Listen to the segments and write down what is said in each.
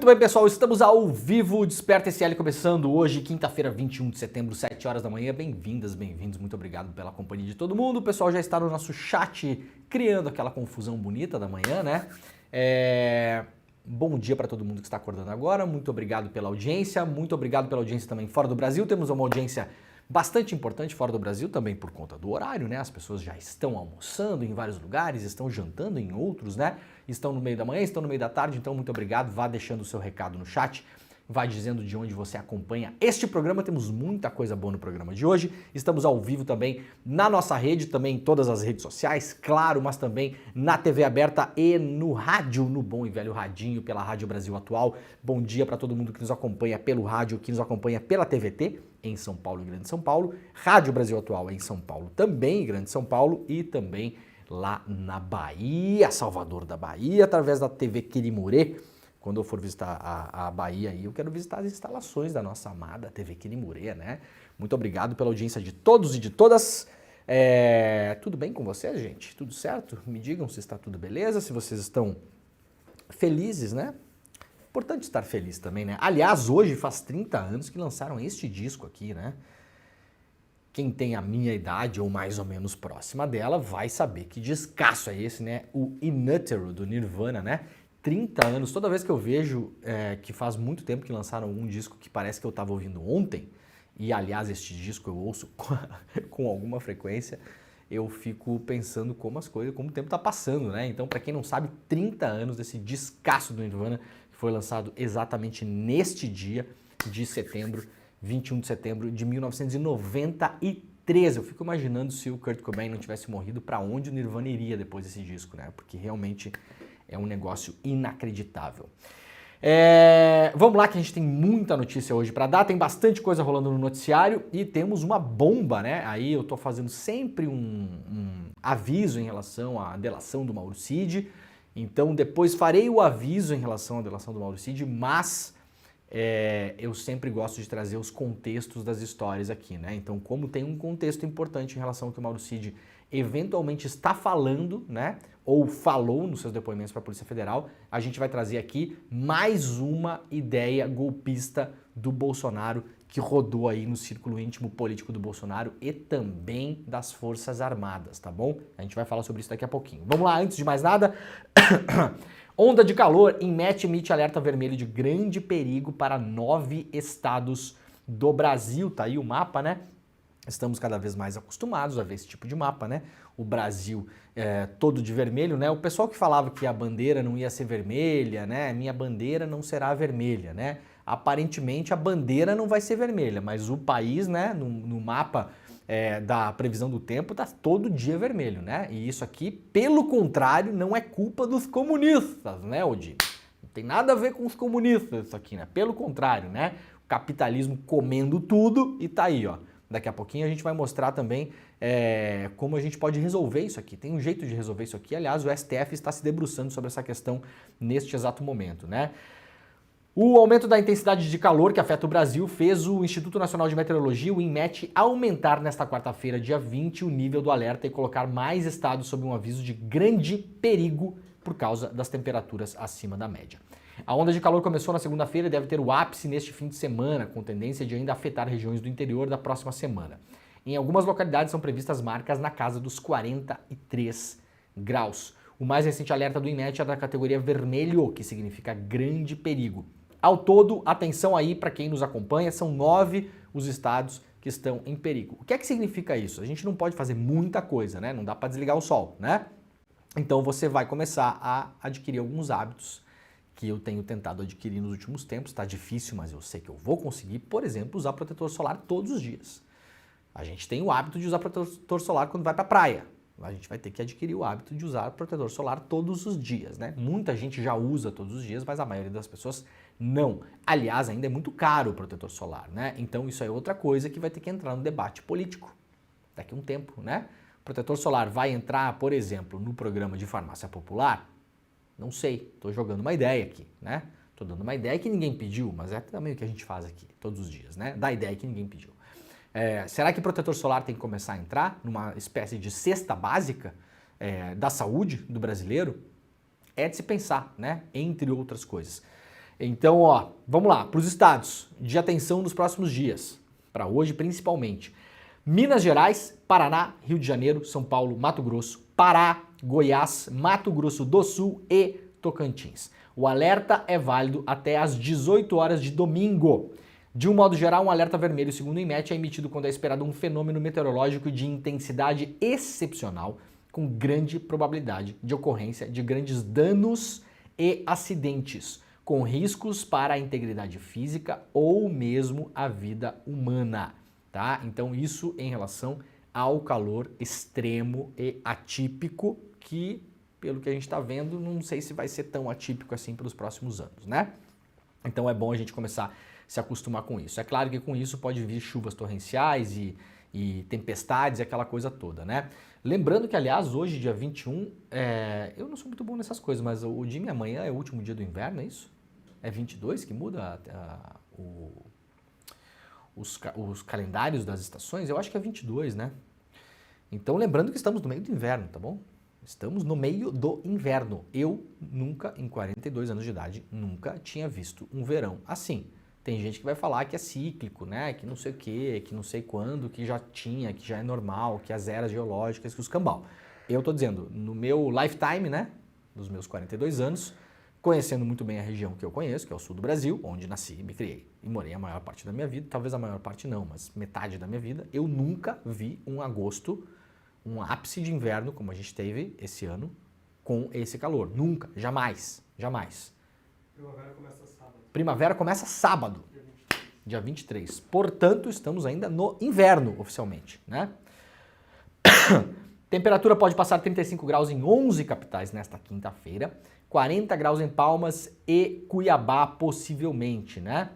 Muito bem, pessoal, estamos ao vivo, Desperta SL começando hoje, quinta-feira, 21 de setembro, 7 horas da manhã. Bem-vindas, bem-vindos, muito obrigado pela companhia de todo mundo. O pessoal já está no nosso chat criando aquela confusão bonita da manhã, né? Bom dia para todo mundo que está acordando agora, muito obrigado pela audiência, muito obrigado pela audiência também fora do Brasil. Temos uma audiência bastante importante fora do Brasil também por conta do horário, né? As pessoas já estão almoçando em vários lugares, estão jantando em outros, né? Estão no meio da manhã, estão no meio da tarde, então muito obrigado. Vá deixando o seu recado no chat, vá dizendo de onde você acompanha este programa. Temos muita coisa boa no programa de hoje. Estamos ao vivo também na nossa rede, também em todas as redes sociais, claro, mas também na TV aberta e no rádio, no bom e velho radinho, pela Rádio Brasil Atual. Bom dia para todo mundo que nos acompanha pelo rádio, que nos acompanha pela TVT, em São Paulo e Grande São Paulo, Rádio Brasil Atual em São Paulo também, Grande São Paulo e também lá na Bahia, Salvador da Bahia, através da TV Quirimurê. Quando eu for visitar a Bahia aí, eu quero visitar as instalações da nossa amada TV Quirimurê, né? Muito obrigado pela audiência de todos e de todas. Tudo bem com vocês, gente? Tudo certo? Me digam se está tudo beleza, se vocês estão felizes, né? Importante estar feliz também, né? Aliás, hoje faz 30 anos que lançaram este disco aqui, né? Quem tem a minha idade ou mais ou menos próxima dela vai saber que descasso é esse, né? O In Utero do Nirvana, né? 30 anos, toda vez que eu vejo que faz muito tempo que lançaram um disco que parece que eu estava ouvindo ontem, e aliás este disco eu ouço com alguma frequência, eu fico pensando como o tempo está passando, né? Então, para quem não sabe, 30 anos desse descasso do Nirvana, que foi lançado exatamente neste dia de setembro, 21 de setembro de 1993. Eu fico imaginando se o Kurt Cobain não tivesse morrido, para onde o Nirvana iria depois desse disco, né? Porque realmente é um negócio inacreditável. Vamos lá que a gente tem muita notícia hoje para dar, tem bastante coisa rolando no noticiário e temos uma bomba, né? Aí eu tô fazendo sempre um aviso em relação à delação do Mauro Cid, então depois farei o aviso em relação à delação do Mauro Cid, mas eu sempre gosto de trazer os contextos das histórias aqui, né? Então, como tem um contexto importante em relação ao que o Mauro Cid eventualmente está falando, né? Ou falou nos seus depoimentos para a Polícia Federal, a gente vai trazer aqui mais uma ideia golpista do Bolsonaro que rodou aí no círculo íntimo político do Bolsonaro e também das Forças Armadas, tá bom? A gente vai falar sobre isso daqui a pouquinho. Vamos lá, antes de mais nada... Onda de calor, INMET emite alerta vermelho de grande perigo para 9 estados do Brasil. Tá aí o mapa, né? Estamos cada vez mais acostumados a ver esse tipo de mapa, né? O Brasil todo de vermelho, né? O pessoal que falava que a bandeira não ia ser vermelha, né? Minha bandeira não será vermelha, né? Aparentemente a bandeira não vai ser vermelha, mas o país, né? No mapa da previsão do tempo tá todo dia vermelho, né? E isso aqui, pelo contrário, não é culpa dos comunistas, né, Odi? Não tem nada a ver com os comunistas isso aqui, né? Pelo contrário, né? O capitalismo comendo tudo e tá aí, ó. Daqui a pouquinho a gente vai mostrar também como a gente pode resolver isso aqui. Tem um jeito de resolver isso aqui. Aliás, o STF está se debruçando sobre essa questão neste exato momento, né? O aumento da intensidade de calor que afeta o Brasil fez o Instituto Nacional de Meteorologia, o INMET, aumentar nesta quarta-feira, dia 20, o nível do alerta e colocar mais estados sob um aviso de grande perigo por causa das temperaturas acima da média. A onda de calor começou na segunda-feira e deve ter o ápice neste fim de semana, com tendência de ainda afetar regiões do interior da próxima semana. Em algumas localidades são previstas marcas na casa dos 43 graus. O mais recente alerta do INMET é da categoria vermelho, que significa grande perigo. Ao todo, atenção aí para quem nos acompanha, são 9 os estados que estão em perigo. O que é que significa isso? A gente não pode fazer muita coisa, né? Não dá para desligar o sol, né? Então você vai começar a adquirir alguns hábitos que eu tenho tentado adquirir nos últimos tempos. Tá difícil, mas eu sei que eu vou conseguir. Por exemplo, usar protetor solar todos os dias. A gente tem o hábito de usar protetor solar quando vai para a praia. A gente vai ter que adquirir o hábito de usar protetor solar todos os dias, né? Muita gente já usa todos os dias, mas a maioria das pessoas não. Aliás, ainda é muito caro o protetor solar, né? Então isso é outra coisa que vai ter que entrar no debate político daqui a um tempo, né? O protetor solar vai entrar, por exemplo, no programa de farmácia popular? Não sei, tô jogando uma ideia aqui, né? Tô dando uma ideia que ninguém pediu, mas é também o que a gente faz aqui todos os dias, né? Dá ideia que ninguém pediu. Será que protetor solar tem que começar a entrar numa espécie de cesta básica da saúde do brasileiro? É de se pensar, né? Entre outras coisas. Então, ó, vamos lá, para os estados de atenção nos próximos dias, para hoje principalmente. Minas Gerais, Paraná, Rio de Janeiro, São Paulo, Mato Grosso, Pará, Goiás, Mato Grosso do Sul e Tocantins. O alerta é válido até às 18 horas de domingo. De um modo geral, um alerta vermelho, segundo o INMET, é emitido quando é esperado um fenômeno meteorológico de intensidade excepcional, com grande probabilidade de ocorrência de grandes danos e acidentes, com riscos para a integridade física ou mesmo a vida humana, tá? Então isso em relação ao calor extremo e atípico, que pelo que a gente está vendo, não sei se vai ser tão atípico assim pelos próximos anos, né? Então é bom a gente começar a se acostumar com isso. É claro que com isso pode vir chuvas torrenciais e tempestades e aquela coisa toda, né? Lembrando que, aliás, hoje, dia 21, eu não sou muito bom nessas coisas, mas o dia de amanhã é o último dia do inverno, é isso? É 22 que muda os calendários das estações? Eu acho que é 22, né? Então, lembrando que estamos no meio do inverno, tá bom? Estamos no meio do inverno. Eu nunca, em 42 anos de idade, nunca tinha visto um verão assim. Tem gente que vai falar que é cíclico, né? Que não sei o quê, que não sei quando, que já tinha, que já é normal, que as eras geológicas, que os cambal. Eu tô dizendo, no meu lifetime, né? Dos meus 42 anos, conhecendo muito bem a região que eu conheço, que é o sul do Brasil, onde nasci e me criei e morei a maior parte da minha vida, talvez a maior parte não, mas metade da minha vida, eu nunca vi um agosto, um ápice de inverno, como a gente teve esse ano, com esse calor. Nunca, jamais, jamais. Primavera começa sábado. Primavera começa sábado, dia 23. Portanto, estamos ainda no inverno, oficialmente, né? Temperatura pode passar 35 graus em 11 capitais nesta quinta-feira, 40 graus em Palmas e Cuiabá, possivelmente, né?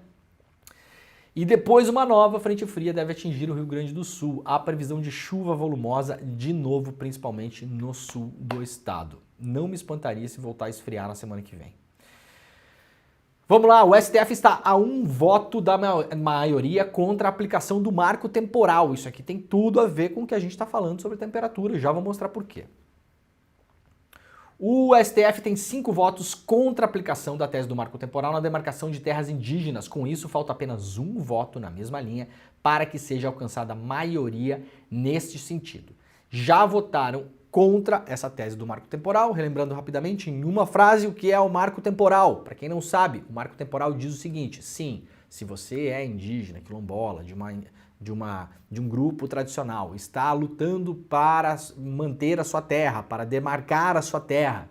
E depois uma nova frente fria deve atingir o Rio Grande do Sul. Há previsão de chuva volumosa de novo, principalmente no sul do estado. Não me espantaria se voltar a esfriar na semana que vem. Vamos lá, o STF está a um voto da maioria contra a aplicação do marco temporal. Isso aqui tem tudo a ver com o que a gente está falando sobre temperatura, já vou mostrar por quê. O STF tem 5 votos contra a aplicação da tese do marco temporal na demarcação de terras indígenas. Com isso, falta apenas um voto na mesma linha para que seja alcançada maioria neste sentido. Já votaram contra essa tese do marco temporal, relembrando rapidamente em uma frase o que é o marco temporal. Para quem não sabe, o marco temporal diz o seguinte: sim, se você é indígena, quilombola, de um grupo tradicional, está lutando para manter a sua terra, para demarcar a sua terra,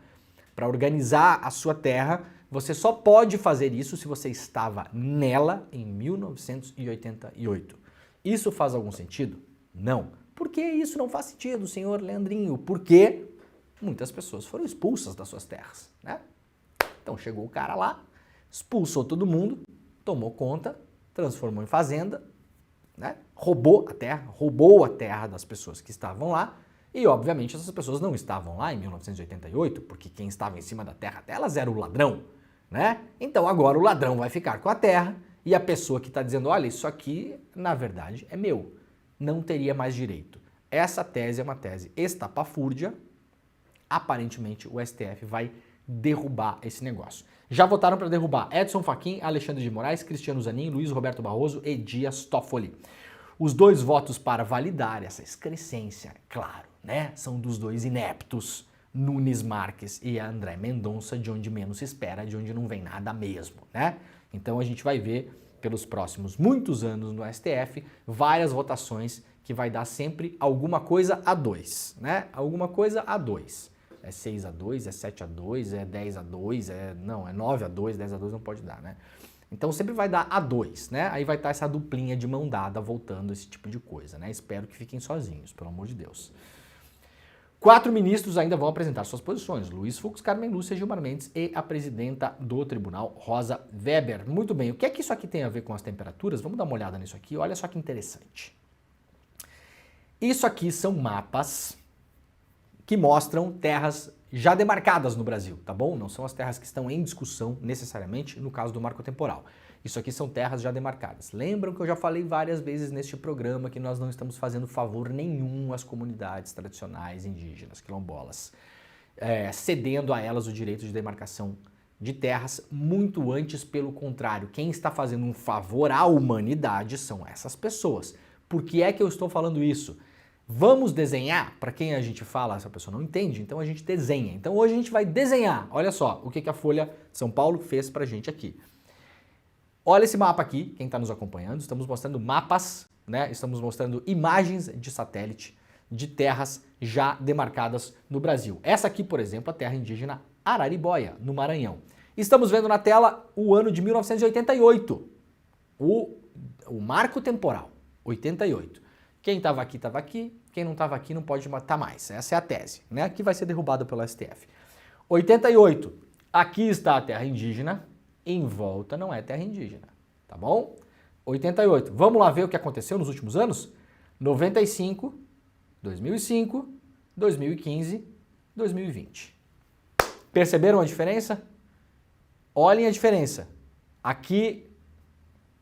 para organizar a sua terra, você só pode fazer isso se você estava nela em 1988. Isso faz algum sentido? Não. Por que isso não faz sentido, senhor Leandrinho? Porque muitas pessoas foram expulsas das suas terras, né? Então chegou o cara lá, expulsou todo mundo, tomou conta, transformou em fazenda, né? Roubou a terra das pessoas que estavam lá e, obviamente, essas pessoas não estavam lá em 1988, porque quem estava em cima da terra delas era o ladrão, né? Então agora o ladrão vai ficar com a terra e a pessoa que está dizendo, olha, isso aqui, na verdade, é meu, não teria mais direito. Essa tese é uma tese estapafúrdia. Aparentemente, o STF vai derrubar esse negócio. Já votaram para derrubar Edson Fachin, Alexandre de Moraes, Cristiano Zanin, Luiz Roberto Barroso e Dias Toffoli. Os 2 votos para validar essa excrescência, claro, né? São dos 2 ineptos, Nunes Marques e André Mendonça, de onde menos se espera, de onde não vem nada mesmo, né? Então a gente vai ver pelos próximos muitos anos no STF várias votações que vai dar sempre alguma coisa a 2, né? Alguma coisa a 2. É 6-2, é 7-2, é 10-2, é 9-2, 10-2 não pode dar, né? Então sempre vai dar a 2, né? Aí vai estar essa duplinha de mão dada voltando esse tipo de coisa, né? Espero que fiquem sozinhos, pelo amor de Deus. 4 ministros ainda vão apresentar suas posições: Luiz Fux, Carmen Lúcia, Gilmar Mendes e a presidenta do tribunal, Rosa Weber. Muito bem, o que é que isso aqui tem a ver com as temperaturas? Vamos dar uma olhada nisso aqui, olha só que interessante. Isso aqui são mapas que mostram terras já demarcadas no Brasil, tá bom? Não são as terras que estão em discussão necessariamente no caso do marco temporal. Isso aqui são terras já demarcadas. Lembram que eu já falei várias vezes neste programa que nós não estamos fazendo favor nenhum às comunidades tradicionais indígenas, quilombolas, cedendo a elas o direito de demarcação de terras muito antes, pelo contrário. Quem está fazendo um favor à humanidade são essas pessoas. Por que é que eu estou falando isso? Vamos desenhar? Para quem a gente fala, essa pessoa não entende, então a gente desenha. Então hoje a gente vai desenhar. Olha só o que a Folha de São Paulo fez pra gente aqui. Olha esse mapa aqui, quem está nos acompanhando, estamos mostrando mapas, né? Estamos mostrando imagens de satélite de terras já demarcadas no Brasil. Essa aqui, por exemplo, a terra indígena Araribóia, no Maranhão. Estamos vendo na tela o ano de 1988, o marco temporal, 88. Quem estava aqui, quem não estava aqui não pode matar mais. Essa é a tese, né? Que vai ser derrubada pelo STF. 88, aqui está a terra indígena, em volta não é terra indígena, tá bom? 88, vamos lá ver o que aconteceu nos últimos anos? 95, 2005, 2015, 2020. Perceberam a diferença? Olhem a diferença. Aqui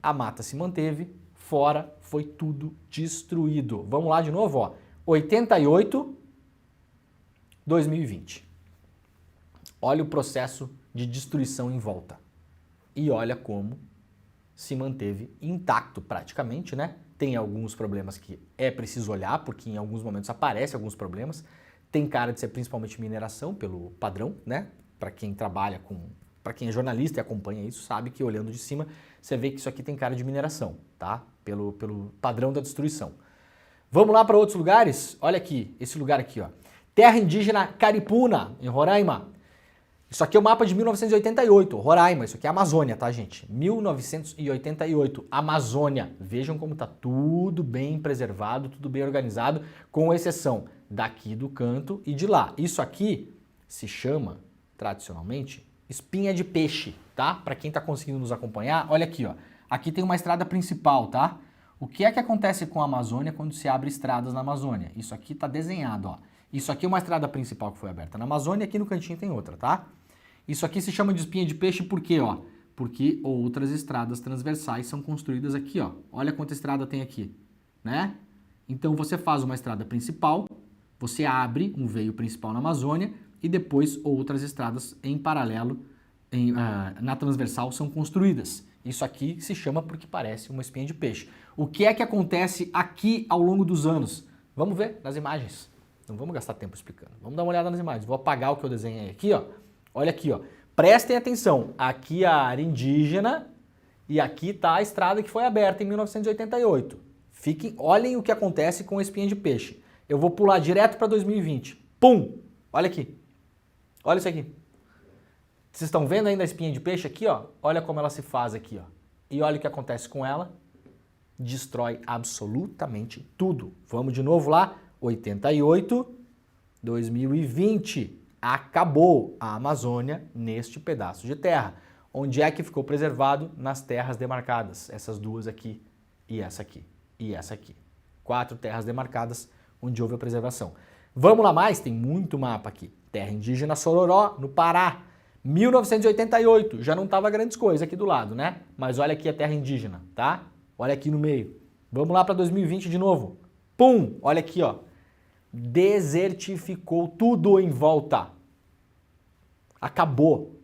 a mata se manteve, fora foi tudo destruído. Vamos lá de novo, ó. 88, 2020. Olha o processo de destruição em volta. E olha como se manteve intacto praticamente, né? Tem alguns problemas que é preciso olhar, porque em alguns momentos aparecem alguns problemas. Tem cara de ser principalmente mineração, pelo padrão, né? Para quem trabalha para quem é jornalista e acompanha isso, sabe que olhando de cima, você vê que isso aqui tem cara de mineração, tá? Pelo padrão da destruição. Vamos lá para outros lugares? Olha aqui, esse lugar aqui, ó. Terra indígena Caripuna, em Roraima. Isso aqui é o mapa de 1988, Roraima, isso aqui é a Amazônia, tá, gente? 1988, Amazônia. Vejam como tá tudo bem preservado, tudo bem organizado, com exceção daqui do canto e de lá. Isso aqui se chama, tradicionalmente, espinha de peixe, tá? Para quem tá conseguindo nos acompanhar, olha aqui, ó. Aqui tem uma estrada principal, tá? O que é que acontece com a Amazônia quando se abre estradas na Amazônia? Isso aqui tá desenhado, ó. Isso aqui é uma estrada principal que foi aberta na Amazônia e aqui no cantinho tem outra, tá? Isso aqui se chama de espinha de peixe por quê, ó? Porque outras estradas transversais são construídas aqui, ó. Olha quanta estrada tem aqui, né? Então você faz uma estrada principal, você abre um veio principal na Amazônia e depois outras estradas em paralelo, na transversal, são construídas. Isso aqui se chama porque parece uma espinha de peixe. O que é que acontece aqui ao longo dos anos? Vamos ver nas imagens. Não vamos gastar tempo explicando. Vamos dar uma olhada nas imagens. Vou apagar o que eu desenhei aqui, ó. Olha aqui, ó. Prestem atenção. Aqui a área indígena e aqui está a estrada que foi aberta em 1988. Olhem o que acontece com a espinha de peixe. Eu vou pular direto para 2020. Pum! Olha aqui. Olha isso aqui. Vocês estão vendo ainda a espinha de peixe aqui, ó? Olha como ela se faz aqui, ó. E olha o que acontece com ela. Destrói absolutamente tudo. Vamos de novo lá. 88, 2020. Acabou a Amazônia neste pedaço de terra. Onde é que ficou preservado? Nas terras demarcadas. Essas duas aqui e essa aqui e essa aqui. 4 terras demarcadas onde houve a preservação. Vamos lá mais? Tem muito mapa aqui. Terra indígena Sororó, no Pará. 1988. Já não estava grandes coisas aqui do lado, né? Mas olha aqui a terra indígena, tá? Olha aqui no meio. Vamos lá para 2020 de novo. Pum! Olha aqui, ó. Desertificou tudo em volta. Acabou.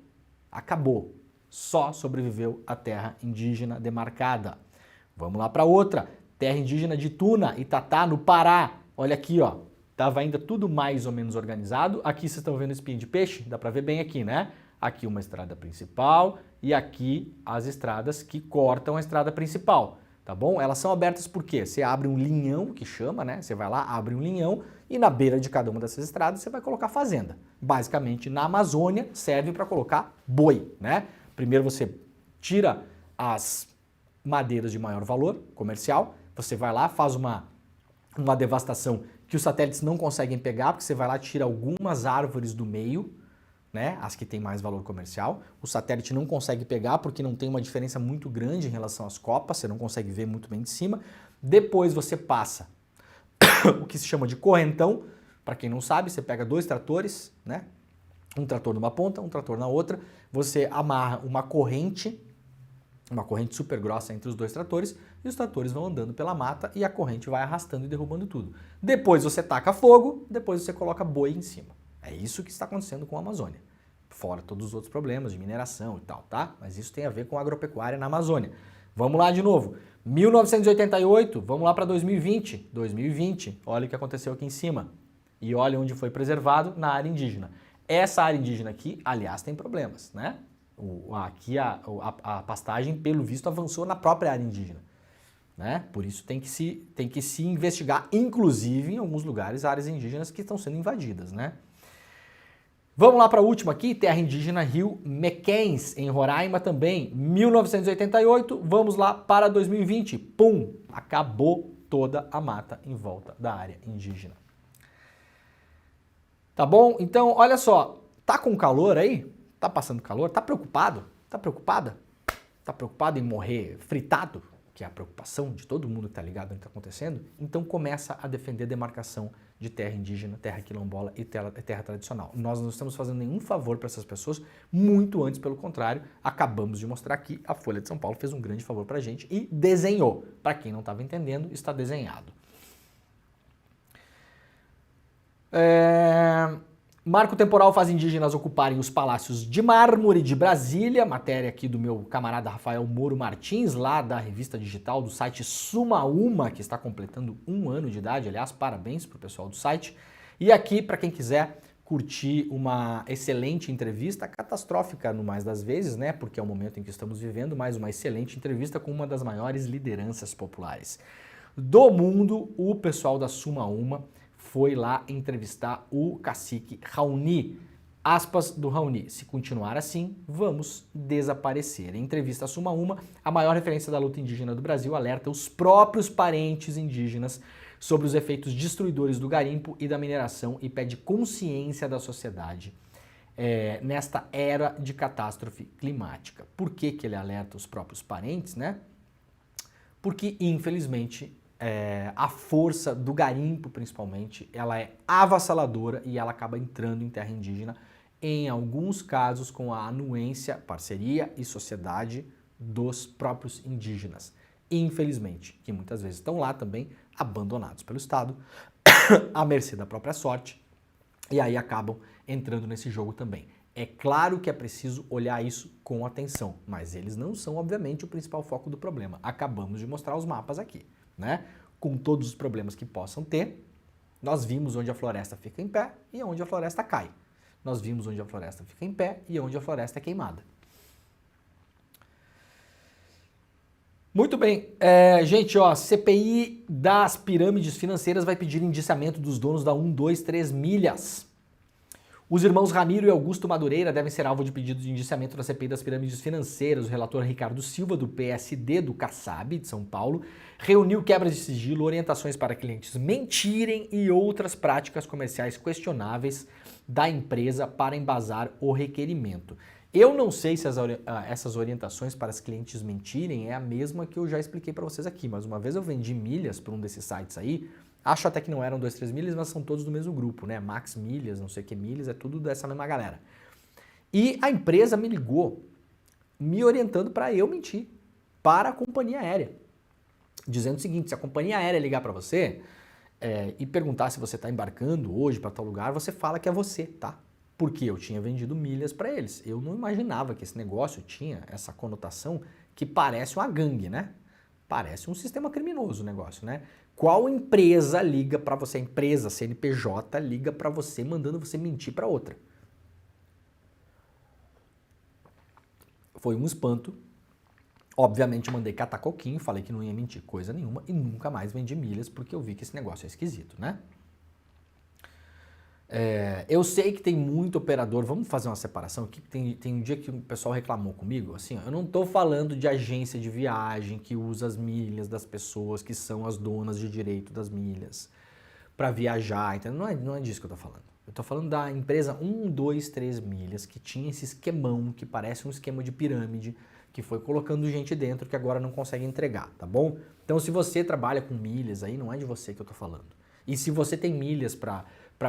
Acabou. Só sobreviveu a terra indígena demarcada. Vamos lá para outra. Terra indígena de Tuna, Itatá, no Pará. Olha aqui, ó. Tava ainda tudo mais ou menos organizado. Aqui vocês estão vendo espinha de peixe? Dá para ver bem aqui, né? Aqui uma estrada principal e aqui as estradas que cortam a estrada principal. Tá bom? Elas são abertas por quê? Você abre um linhão, que chama, né? Você vai lá, abre um linhão e na beira de cada uma dessas estradas você vai colocar fazenda. Basicamente, na Amazônia, serve para colocar boi, né? Primeiro você tira as madeiras de maior valor comercial, você vai lá, faz uma devastação que os satélites não conseguem pegar, porque você vai lá, tira algumas árvores do meio, né, as que têm mais valor comercial. O satélite não consegue pegar porque não tem uma diferença muito grande em relação às copas, você não consegue ver muito bem de cima. Depois você passa o que se chama de correntão. Para quem não sabe, você pega 2 tratores, né, um trator numa ponta, um trator na outra, você amarra uma corrente super grossa entre os 2 tratores e os tratores vão andando pela mata e a corrente vai arrastando e derrubando tudo. Depois você taca fogo, depois você coloca boi em cima. É isso que está acontecendo com a Amazônia. Fora todos os outros problemas de mineração e tal, tá? Mas isso tem a ver com agropecuária na Amazônia. Vamos lá de novo. 1988, vamos lá para 2020. 2020, olha o que aconteceu aqui em cima. E olha onde foi preservado, na área indígena. Essa área indígena aqui, aliás, tem problemas, né? Aqui a pastagem, pelo visto, avançou na própria área indígena, né? Por isso tem que se investigar, inclusive em alguns lugares, áreas indígenas que estão sendo invadidas, né? Vamos lá para a última aqui, terra indígena Rio Mequens, em Roraima também, 1988, vamos lá para 2020, pum, acabou toda a mata em volta da área indígena. Tá bom? Então, olha só, tá com calor aí? Tá passando calor? Tá preocupado? Tá preocupada? Tá preocupado em morrer fritado? Que é a preocupação de todo mundo que tá ligado no que tá acontecendo? Então começa a defender a demarcação de terra indígena, terra quilombola e terra tradicional. Nós não estamos fazendo nenhum favor para essas pessoas, muito antes, pelo contrário, acabamos de mostrar aqui, a Folha de São Paulo fez um grande favor pra gente e desenhou. Para quem não estava entendendo, está desenhado. Marco temporal faz indígenas ocuparem os palácios de mármore de Brasília, matéria aqui do meu camarada Rafael Moro Martins, lá da revista digital do site Sumaúma, que está completando 1 ano de idade, aliás, parabéns para o pessoal do site. E aqui, para quem quiser curtir uma excelente entrevista, catastrófica no mais das vezes, né, porque é o momento em que estamos vivendo, mas uma excelente entrevista com uma das maiores lideranças populares do mundo, o pessoal da Sumaúma foi lá entrevistar o cacique Raoni. Aspas do Raoni: se continuar assim, vamos desaparecer. Em entrevista a Sumaúma, a maior referência da luta indígena do Brasil alerta os próprios parentes indígenas sobre os efeitos destruidores do garimpo e da mineração e pede consciência da sociedade nesta era de catástrofe climática. Por que que ele alerta os próprios parentes, né? Porque, infelizmente, a força do garimpo, principalmente, ela é avassaladora e ela acaba entrando em terra indígena, em alguns casos com a anuência, parceria e sociedade dos próprios indígenas. Infelizmente, que muitas vezes estão lá também, abandonados pelo Estado, à mercê da própria sorte, e aí acabam entrando nesse jogo também. É claro que é preciso olhar isso com atenção, mas eles não são, obviamente, o principal foco do problema. Acabamos de mostrar os mapas aqui, né? Com todos os problemas que possam ter, nós vimos onde a floresta fica em pé e onde a floresta cai. Nós vimos onde a floresta fica em pé e onde a floresta é queimada. Muito bem, gente, ó, CPI das pirâmides financeiras vai pedir indiciamento dos donos da 1, 2, 3 milhas. Os irmãos Ramiro e Augusto Madureira devem ser alvo de pedido de indiciamento da CPI das pirâmides financeiras. O relator Ricardo Silva, do PSD do Kassab, de São Paulo, reuniu quebras de sigilo, orientações para clientes mentirem e outras práticas comerciais questionáveis da empresa para embasar o requerimento. Eu não sei se essas orientações para os clientes mentirem é a mesma que eu já expliquei para vocês aqui, mas uma vez eu vendi milhas para um desses sites aí. Acho até que não eram 2, 3 milhas, mas são todos do mesmo grupo, né? Max Milhas, não sei o que milhas, é tudo dessa mesma galera. E a empresa me ligou, me orientando para eu mentir para a companhia aérea. Dizendo o seguinte: se a companhia aérea ligar para você e perguntar se você está embarcando hoje para tal lugar, você fala que é você, tá? Porque eu tinha vendido milhas para eles. Eu não imaginava que esse negócio tinha essa conotação que parece uma gangue, né? Parece um sistema criminoso o negócio, né? Qual empresa liga para você, a empresa CNPJ liga para você mandando você mentir para outra? Foi um espanto. Obviamente mandei catar coquinho, falei que não ia mentir coisa nenhuma e nunca mais vendi milhas porque eu vi que esse negócio é esquisito, né? Eu sei que tem muito operador, vamos fazer uma separação aqui, tem um dia que o pessoal reclamou comigo, assim, ó, eu não estou falando de agência de viagem que usa as milhas das pessoas que são as donas de direito das milhas para viajar, entendeu? Não é disso que eu estou falando. Eu estou falando da empresa 1, 2, 3 milhas que tinha esse esquemão que parece um esquema de pirâmide que foi colocando gente dentro que agora não consegue entregar, tá bom? Então se você trabalha com milhas aí, não é de você que eu estou falando. E se você tem milhas para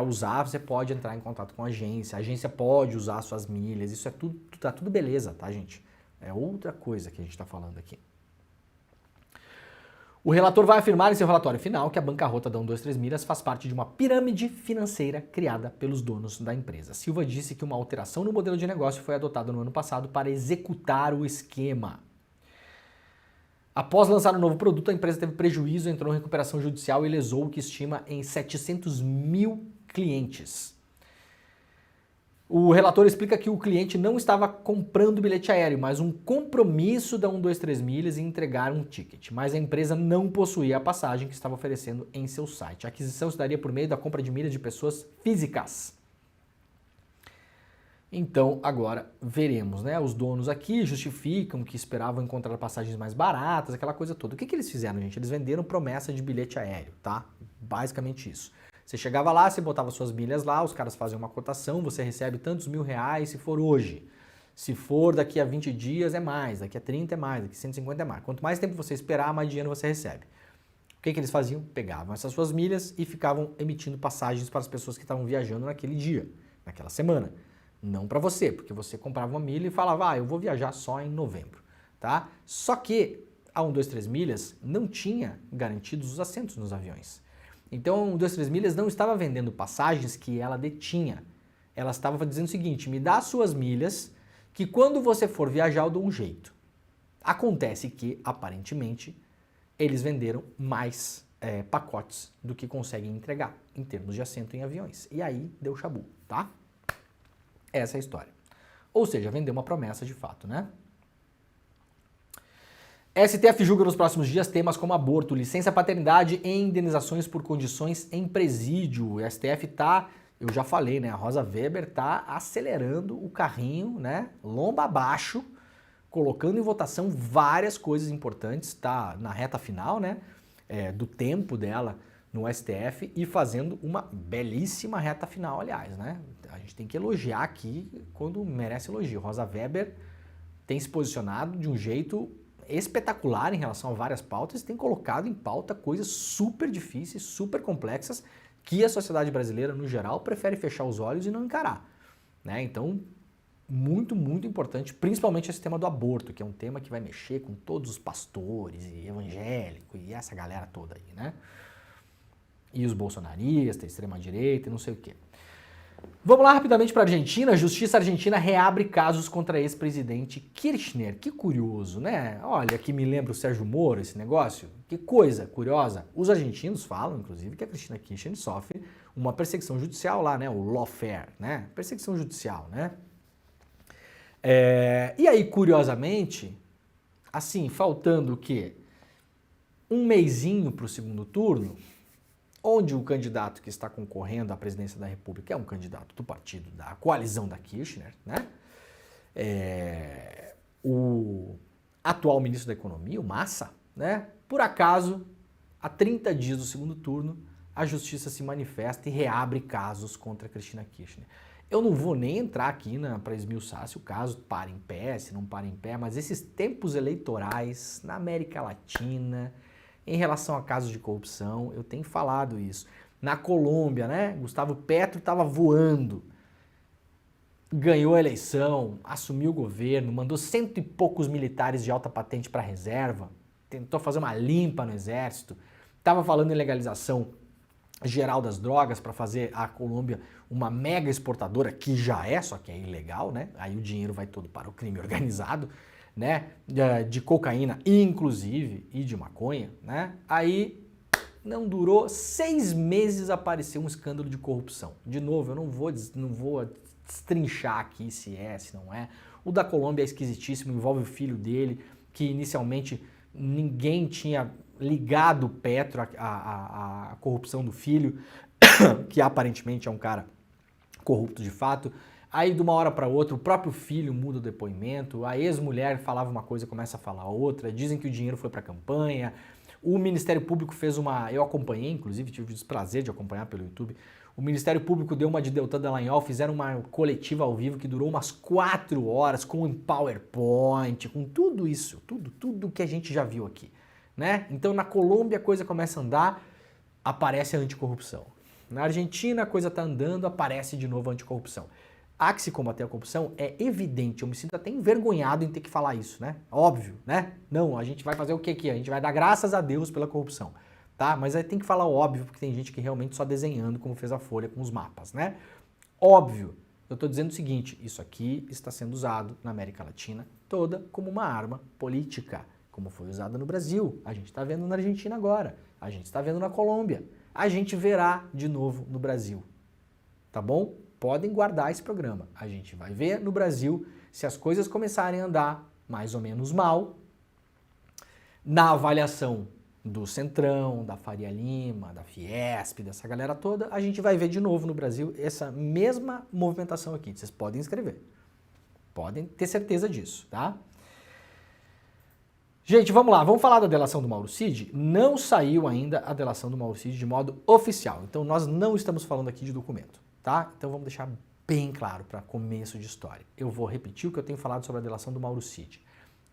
usar, você pode entrar em contato com a agência pode usar suas milhas, isso é tudo, tá tudo beleza, tá, gente? É outra coisa que a gente está falando aqui. O relator vai afirmar em seu relatório final que a bancarrota da 123 Milhas faz parte de uma pirâmide financeira criada pelos donos da empresa. Silva disse que uma alteração no modelo de negócio foi adotada no ano passado para executar o esquema. Após lançar um novo produto, a empresa teve prejuízo, entrou em recuperação judicial e lesou o que estima em 700 mil clientes. O relator explica que o cliente não estava comprando bilhete aéreo, mas um compromisso da 123 Milhas em entregar um ticket. Mas a empresa não possuía a passagem que estava oferecendo em seu site. A aquisição se daria por meio da compra de milhas de pessoas físicas. Então, agora veremos, né? Os donos aqui justificam que esperavam encontrar passagens mais baratas, aquela coisa toda. O que eles fizeram, gente? Eles venderam promessa de bilhete aéreo, tá? Basicamente isso. Você chegava lá, você botava suas milhas lá, os caras fazem uma cotação, você recebe tantos R$1.000 se for hoje. Se for daqui a 20 dias é mais, daqui a 30 é mais, daqui a 150 é mais. Quanto mais tempo você esperar, mais dinheiro você recebe. O que eles faziam? Pegavam essas suas milhas e ficavam emitindo passagens para as pessoas que estavam viajando naquele dia, naquela semana. Não para você, porque você comprava uma milha e falava, eu vou viajar só em novembro, tá? Só que a 123 Milhas não tinha garantidos os assentos nos aviões. Então, a 123 Milhas não estava vendendo passagens que ela detinha. Ela estava dizendo o seguinte, me dá as suas milhas, que quando você for viajar eu dou um jeito. Acontece que, aparentemente, eles venderam mais pacotes do que conseguem entregar em termos de assento em aviões. E aí deu chabu, tá? Essa é a história. Ou seja, vendeu uma promessa de fato, né? STF julga nos próximos dias temas como aborto, licença paternidade e indenizações por condições em presídio. O STF tá, eu já falei, né? A Rosa Weber tá acelerando o carrinho, né? Lomba abaixo, colocando em votação várias coisas importantes, tá na reta final, né? Do tempo dela no STF e fazendo uma belíssima reta final, aliás, né? A gente tem que elogiar aqui quando merece elogio. Rosa Weber tem se posicionado de um jeito espetacular em relação a várias pautas e tem colocado em pauta coisas super difíceis, super complexas, que a sociedade brasileira, no geral, prefere fechar os olhos e não encarar, né? Então, muito, muito importante, principalmente esse tema do aborto, que é um tema que vai mexer com todos os pastores e evangélicos e essa galera toda aí, né? E os bolsonaristas, extrema-direita e não sei o quê. Vamos lá rapidamente para a Argentina. A Justiça Argentina reabre casos contra ex-presidente Kirchner. Que curioso, né? Olha, que me lembra o Sérgio Moro esse negócio. Que coisa curiosa. Os argentinos falam, inclusive, que a Cristina Kirchner sofre uma perseguição judicial lá, né? O lawfare, né? Perseguição judicial, né? E aí, curiosamente, assim, faltando o quê? Um mesinho para o segundo turno, onde o candidato que está concorrendo à presidência da República é um candidato do partido da coalizão da Kirchner, né? O atual ministro da Economia, o Massa, né? Por acaso, há 30 dias do segundo turno, a justiça se manifesta e reabre casos contra a Cristina Kirchner. Eu não vou nem entrar aqui para esmiuçar se o caso para em pé, se não para em pé, mas esses tempos eleitorais na América Latina, em relação a casos de corrupção, eu tenho falado isso. Na Colômbia, né? Gustavo Petro estava voando, ganhou a eleição, assumiu o governo, mandou 100 e poucos militares de alta patente para a reserva, tentou fazer uma limpa no exército, estava falando em legalização geral das drogas para fazer a Colômbia uma mega exportadora, que já é, só que é ilegal, né? Aí o dinheiro vai todo para o crime organizado, né, de cocaína, inclusive, e de maconha, né? Aí não durou 6 meses, apareceu um escândalo de corrupção. De novo, eu não vou destrinchar aqui se é, se não é. O da Colômbia é esquisitíssimo, envolve o filho dele, que inicialmente ninguém tinha ligado o Petro à corrupção do filho, que aparentemente é um cara corrupto de fato. Aí, de uma hora para outra, o próprio filho muda o depoimento, a ex-mulher falava uma coisa e começa a falar outra, dizem que o dinheiro foi para a campanha, o Ministério Público fez uma... Eu acompanhei, inclusive, tive o desprazer de acompanhar pelo YouTube, o Ministério Público deu uma de Deltan Dallagnol, fizeram uma coletiva ao vivo que durou umas 4 horas, com um PowerPoint, com tudo isso, tudo que a gente já viu aqui, né? Então, na Colômbia a coisa começa a andar, aparece a anticorrupção. Na Argentina a coisa está andando, aparece de novo a anticorrupção. há que se combater a corrupção, é evidente, eu me sinto até envergonhado em ter que falar isso, né? Óbvio, né? Não, a gente vai fazer o que aqui? A gente vai dar graças a Deus pela corrupção, tá? Mas aí tem que falar óbvio, porque tem gente que realmente só desenhando, como fez a Folha com os mapas, né? Óbvio, eu estou dizendo o seguinte, isso aqui está sendo usado na América Latina toda como uma arma política, como foi usada no Brasil, a gente está vendo na Argentina agora, a gente está vendo na Colômbia, a gente verá de novo no Brasil, tá bom? Podem guardar esse programa. A gente vai ver no Brasil se as coisas começarem a andar mais ou menos mal. Na avaliação do Centrão, da Faria Lima, da Fiesp, dessa galera toda, a gente vai ver de novo no Brasil essa mesma movimentação aqui. Vocês podem escrever. Podem ter certeza disso, tá? Gente, vamos lá. Vamos falar da delação do Mauro Cid? Não saiu ainda a delação do Mauro Cid de modo oficial. Então nós não estamos falando aqui de documento. Tá? Então vamos deixar bem claro para começo de história. Eu vou repetir o que eu tenho falado sobre a delação do Mauro Cid.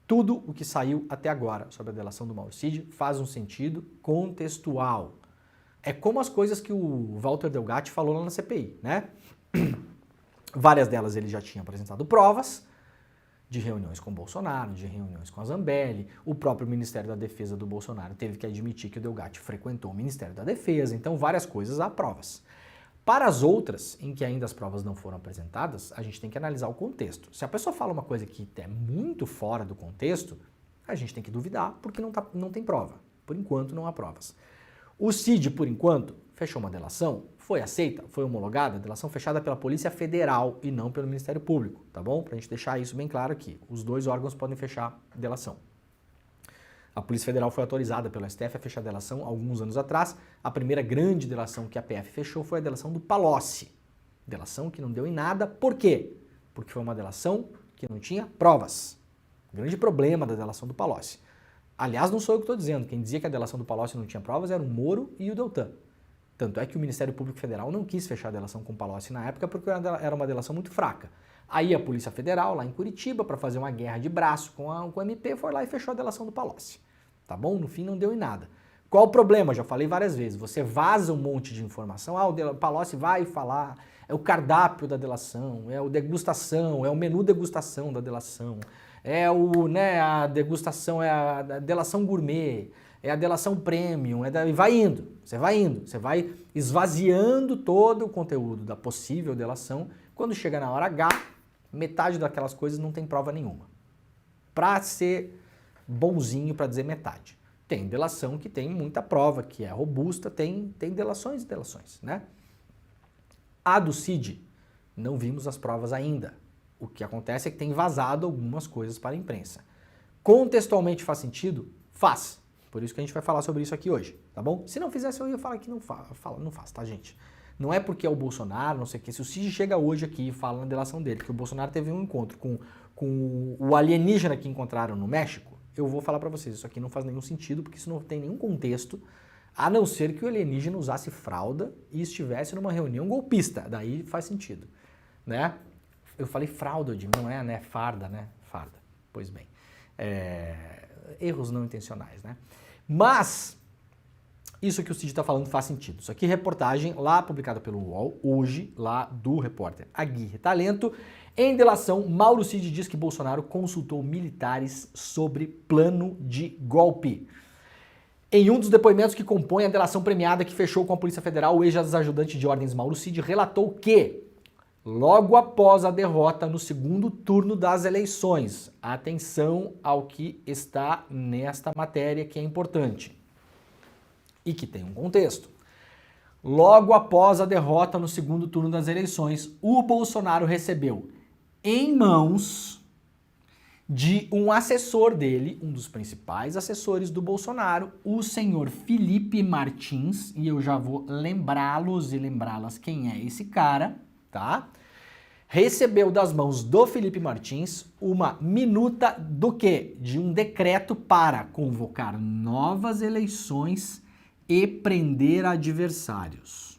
Tudo o que saiu até agora sobre a delação do Mauro Cid faz um sentido contextual. É como as coisas que o Walter Delgatti falou lá na CPI, né? Várias delas ele já tinha apresentado provas de reuniões com o Bolsonaro, de reuniões com a Zambelli. O próprio Ministério da Defesa do Bolsonaro teve que admitir que o Delgatti frequentou o Ministério da Defesa. Então várias coisas há provas. Para as outras, em que ainda as provas não foram apresentadas, a gente tem que analisar o contexto. Se a pessoa fala uma coisa que é muito fora do contexto, a gente tem que duvidar porque não tem prova. Por enquanto não há provas. O Cid, por enquanto, fechou uma delação, foi aceita, foi homologada, delação fechada pela Polícia Federal e não pelo Ministério Público, tá bom? Pra gente deixar isso bem claro aqui. Os dois órgãos podem fechar delação. A Polícia Federal foi autorizada pelo STF a fechar a delação alguns anos atrás. A primeira grande delação que a PF fechou foi a delação do Palocci. Delação que não deu em nada. Por quê? Porque foi uma delação que não tinha provas. O grande problema da delação do Palocci. Aliás, não sou eu que estou dizendo. Quem dizia que a delação do Palocci não tinha provas era o Moro e o Deltan. Tanto é que o Ministério Público Federal não quis fechar a delação com o Palocci na época porque era uma delação muito fraca. Aí a Polícia Federal, lá em Curitiba, para fazer uma guerra de braço com o MP, foi lá e fechou a delação do Palocci. Tá bom? No fim não deu em nada. Qual o problema? Já falei várias vezes. Você vaza um monte de informação. O Palocci vai falar, é o cardápio da delação, é o degustação, é o menu degustação da delação, a degustação, é a delação gourmet, é a delação premium, e vai indo, você vai esvaziando todo o conteúdo da possível delação. Quando chega na hora H, metade daquelas coisas não tem prova nenhuma. Pra ser bonzinho para dizer metade. Tem delação que tem muita prova, que é robusta, tem delações e delações, né? A do Cid, não vimos as provas ainda. O que acontece é que tem vazado algumas coisas para a imprensa. Contextualmente faz sentido? Faz. Por isso que a gente vai falar sobre isso aqui hoje, tá bom? Se não fizesse, eu ia falar que não faz, tá, gente? Não é porque é o Bolsonaro, não sei o que. Se o Cid chega hoje aqui e fala na delação dele que o Bolsonaro teve um encontro com o alienígena que encontraram no México, eu vou falar para vocês, isso aqui não faz nenhum sentido, porque isso não tem nenhum contexto, a não ser que o alienígena usasse fralda e estivesse numa reunião golpista, daí faz sentido, né? Eu falei fralda, não é, né? Farda, né? Farda, pois bem. Erros não intencionais, né? Mas, isso que o Cid está falando faz sentido. Isso aqui é reportagem lá publicada pelo UOL, hoje, lá do repórter Aguirre Talento. Em delação, Mauro Cid diz que Bolsonaro consultou militares sobre plano de golpe. Em um dos depoimentos que compõe a delação premiada que fechou com a Polícia Federal, o ex-ajudante de ordens Mauro Cid relatou que, logo após a derrota no segundo turno das eleições, atenção ao que está nesta matéria que é importante e que tem um contexto. Logo após a derrota no segundo turno das eleições, o Bolsonaro recebeu em mãos de um assessor dele, um dos principais assessores do Bolsonaro, o senhor Felipe Martins, e eu já vou lembrá-los e lembrá-las quem é esse cara, tá? Recebeu das mãos do Felipe Martins uma minuta do quê? De um decreto para convocar novas eleições e prender adversários.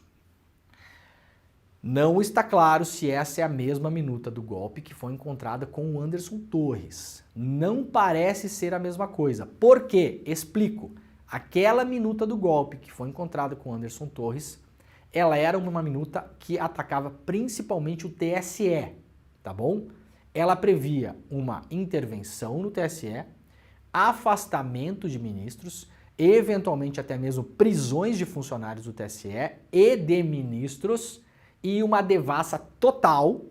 Não está claro se essa é a mesma minuta do golpe que foi encontrada com o Anderson Torres. Não parece ser a mesma coisa. Por quê? Explico. Aquela minuta do golpe que foi encontrada com o Anderson Torres ela era uma minuta que atacava principalmente o TSE, tá bom? Ela previa uma intervenção no TSE, afastamento de ministros, eventualmente até mesmo prisões de funcionários do TSE e de ministros e uma devassa total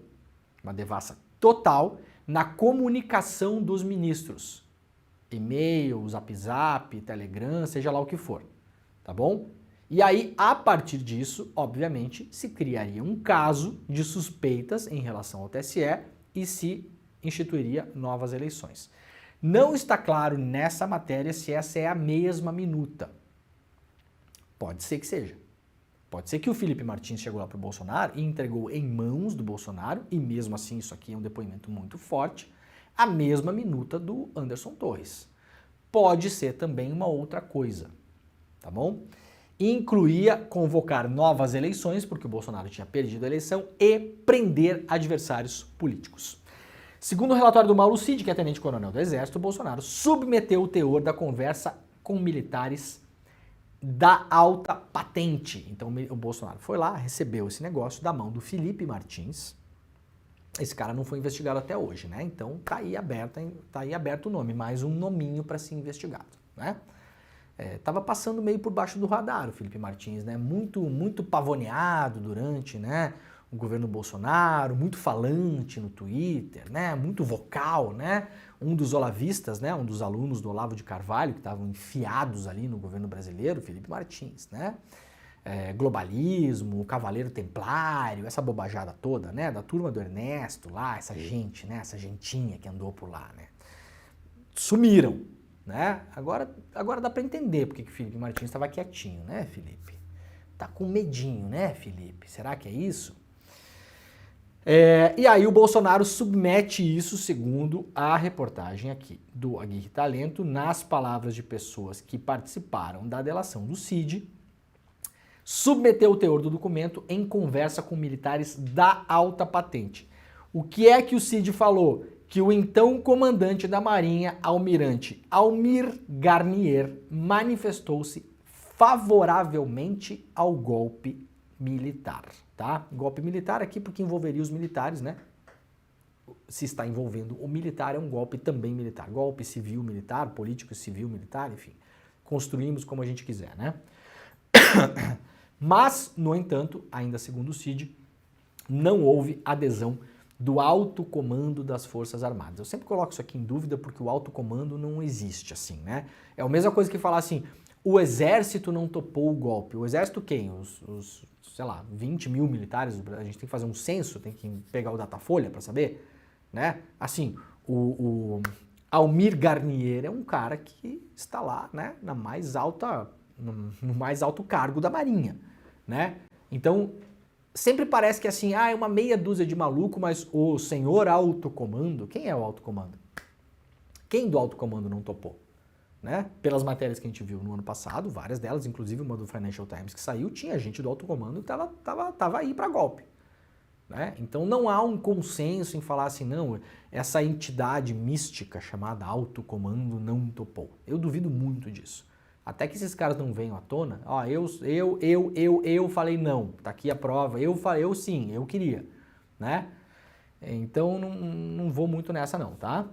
na comunicação dos ministros. E-mail, zap, telegram, seja lá o que for, tá bom? E aí, a partir disso, obviamente, se criaria um caso de suspeitas em relação ao TSE e se instituiria novas eleições. Não está claro nessa matéria se essa é a mesma minuta. Pode ser que seja. Pode ser que o Felipe Martins chegou lá para o Bolsonaro e entregou em mãos do Bolsonaro, e mesmo assim isso aqui é um depoimento muito forte, a mesma minuta do Anderson Torres. Pode ser também uma outra coisa, tá bom? Incluía convocar novas eleições, porque o Bolsonaro tinha perdido a eleição, e prender adversários políticos. Segundo o relatório do Mauro Cid, que é tenente-coronel do Exército, o Bolsonaro submeteu o teor da conversa com militares da alta patente. Então o Bolsonaro foi lá, recebeu esse negócio da mão do Felipe Martins. Esse cara não foi investigado até hoje, né? Então tá aí aberto o nome, mais um nominho para ser investigado, né? Tava passando meio por baixo do radar o Felipe Martins, né? Muito pavoneado durante, né, o governo Bolsonaro, muito falante no Twitter, né? Muito vocal, né? Um dos olavistas, né? Um dos alunos do Olavo de Carvalho que estavam enfiados ali no governo brasileiro, Felipe Martins, né? Globalismo, Cavaleiro Templário, essa bobajada toda, né? Da turma do Ernesto lá, essa gente, né? Essa gentinha que andou por lá, né? Sumiram, né? Agora dá para entender porque que o Felipe Martins estava quietinho, né, Felipe? Tá com medinho, né, Felipe? Será que é isso? E aí o Bolsonaro submete isso, segundo a reportagem aqui do Aguirre Talento, nas palavras de pessoas que participaram da delação do Cid, submeteu o teor do documento em conversa com militares da alta patente. O que é que o Cid falou? Que o então comandante da Marinha, almirante Almir Garnier, manifestou-se favoravelmente ao golpe militar, tá? Golpe militar aqui porque envolveria os militares, né? Se está envolvendo o militar, é um golpe também militar. Golpe civil militar, político civil militar, enfim. Construímos como a gente quiser, né? Mas, no entanto, ainda segundo o Cid, não houve adesão do alto comando das Forças Armadas. Eu sempre coloco isso aqui em dúvida porque o alto comando não existe assim, né? É a mesma coisa que falar assim, o Exército não topou o golpe. O Exército quem? Os sei lá, 20 mil militares, a gente tem que fazer um censo, tem que pegar o Datafolha para saber, né? Assim, o Almir Garnier é um cara que está lá, né, no mais alto cargo da Marinha, né? Então, sempre parece que assim, é uma meia dúzia de maluco, mas o senhor alto comando, quem é o alto comando? Quem do alto comando não topou? Né? Pelas matérias que a gente viu no ano passado, várias delas, inclusive uma do Financial Times que saiu, tinha gente do alto comando que tava aí para golpe. Né? Então não há um consenso em falar assim, não, essa entidade mística chamada alto comando não topou. Eu duvido muito disso. Até que esses caras não venham à tona, ó, eu falei não, tá aqui a prova, eu sim, eu queria, né? Então não vou muito nessa não, tá?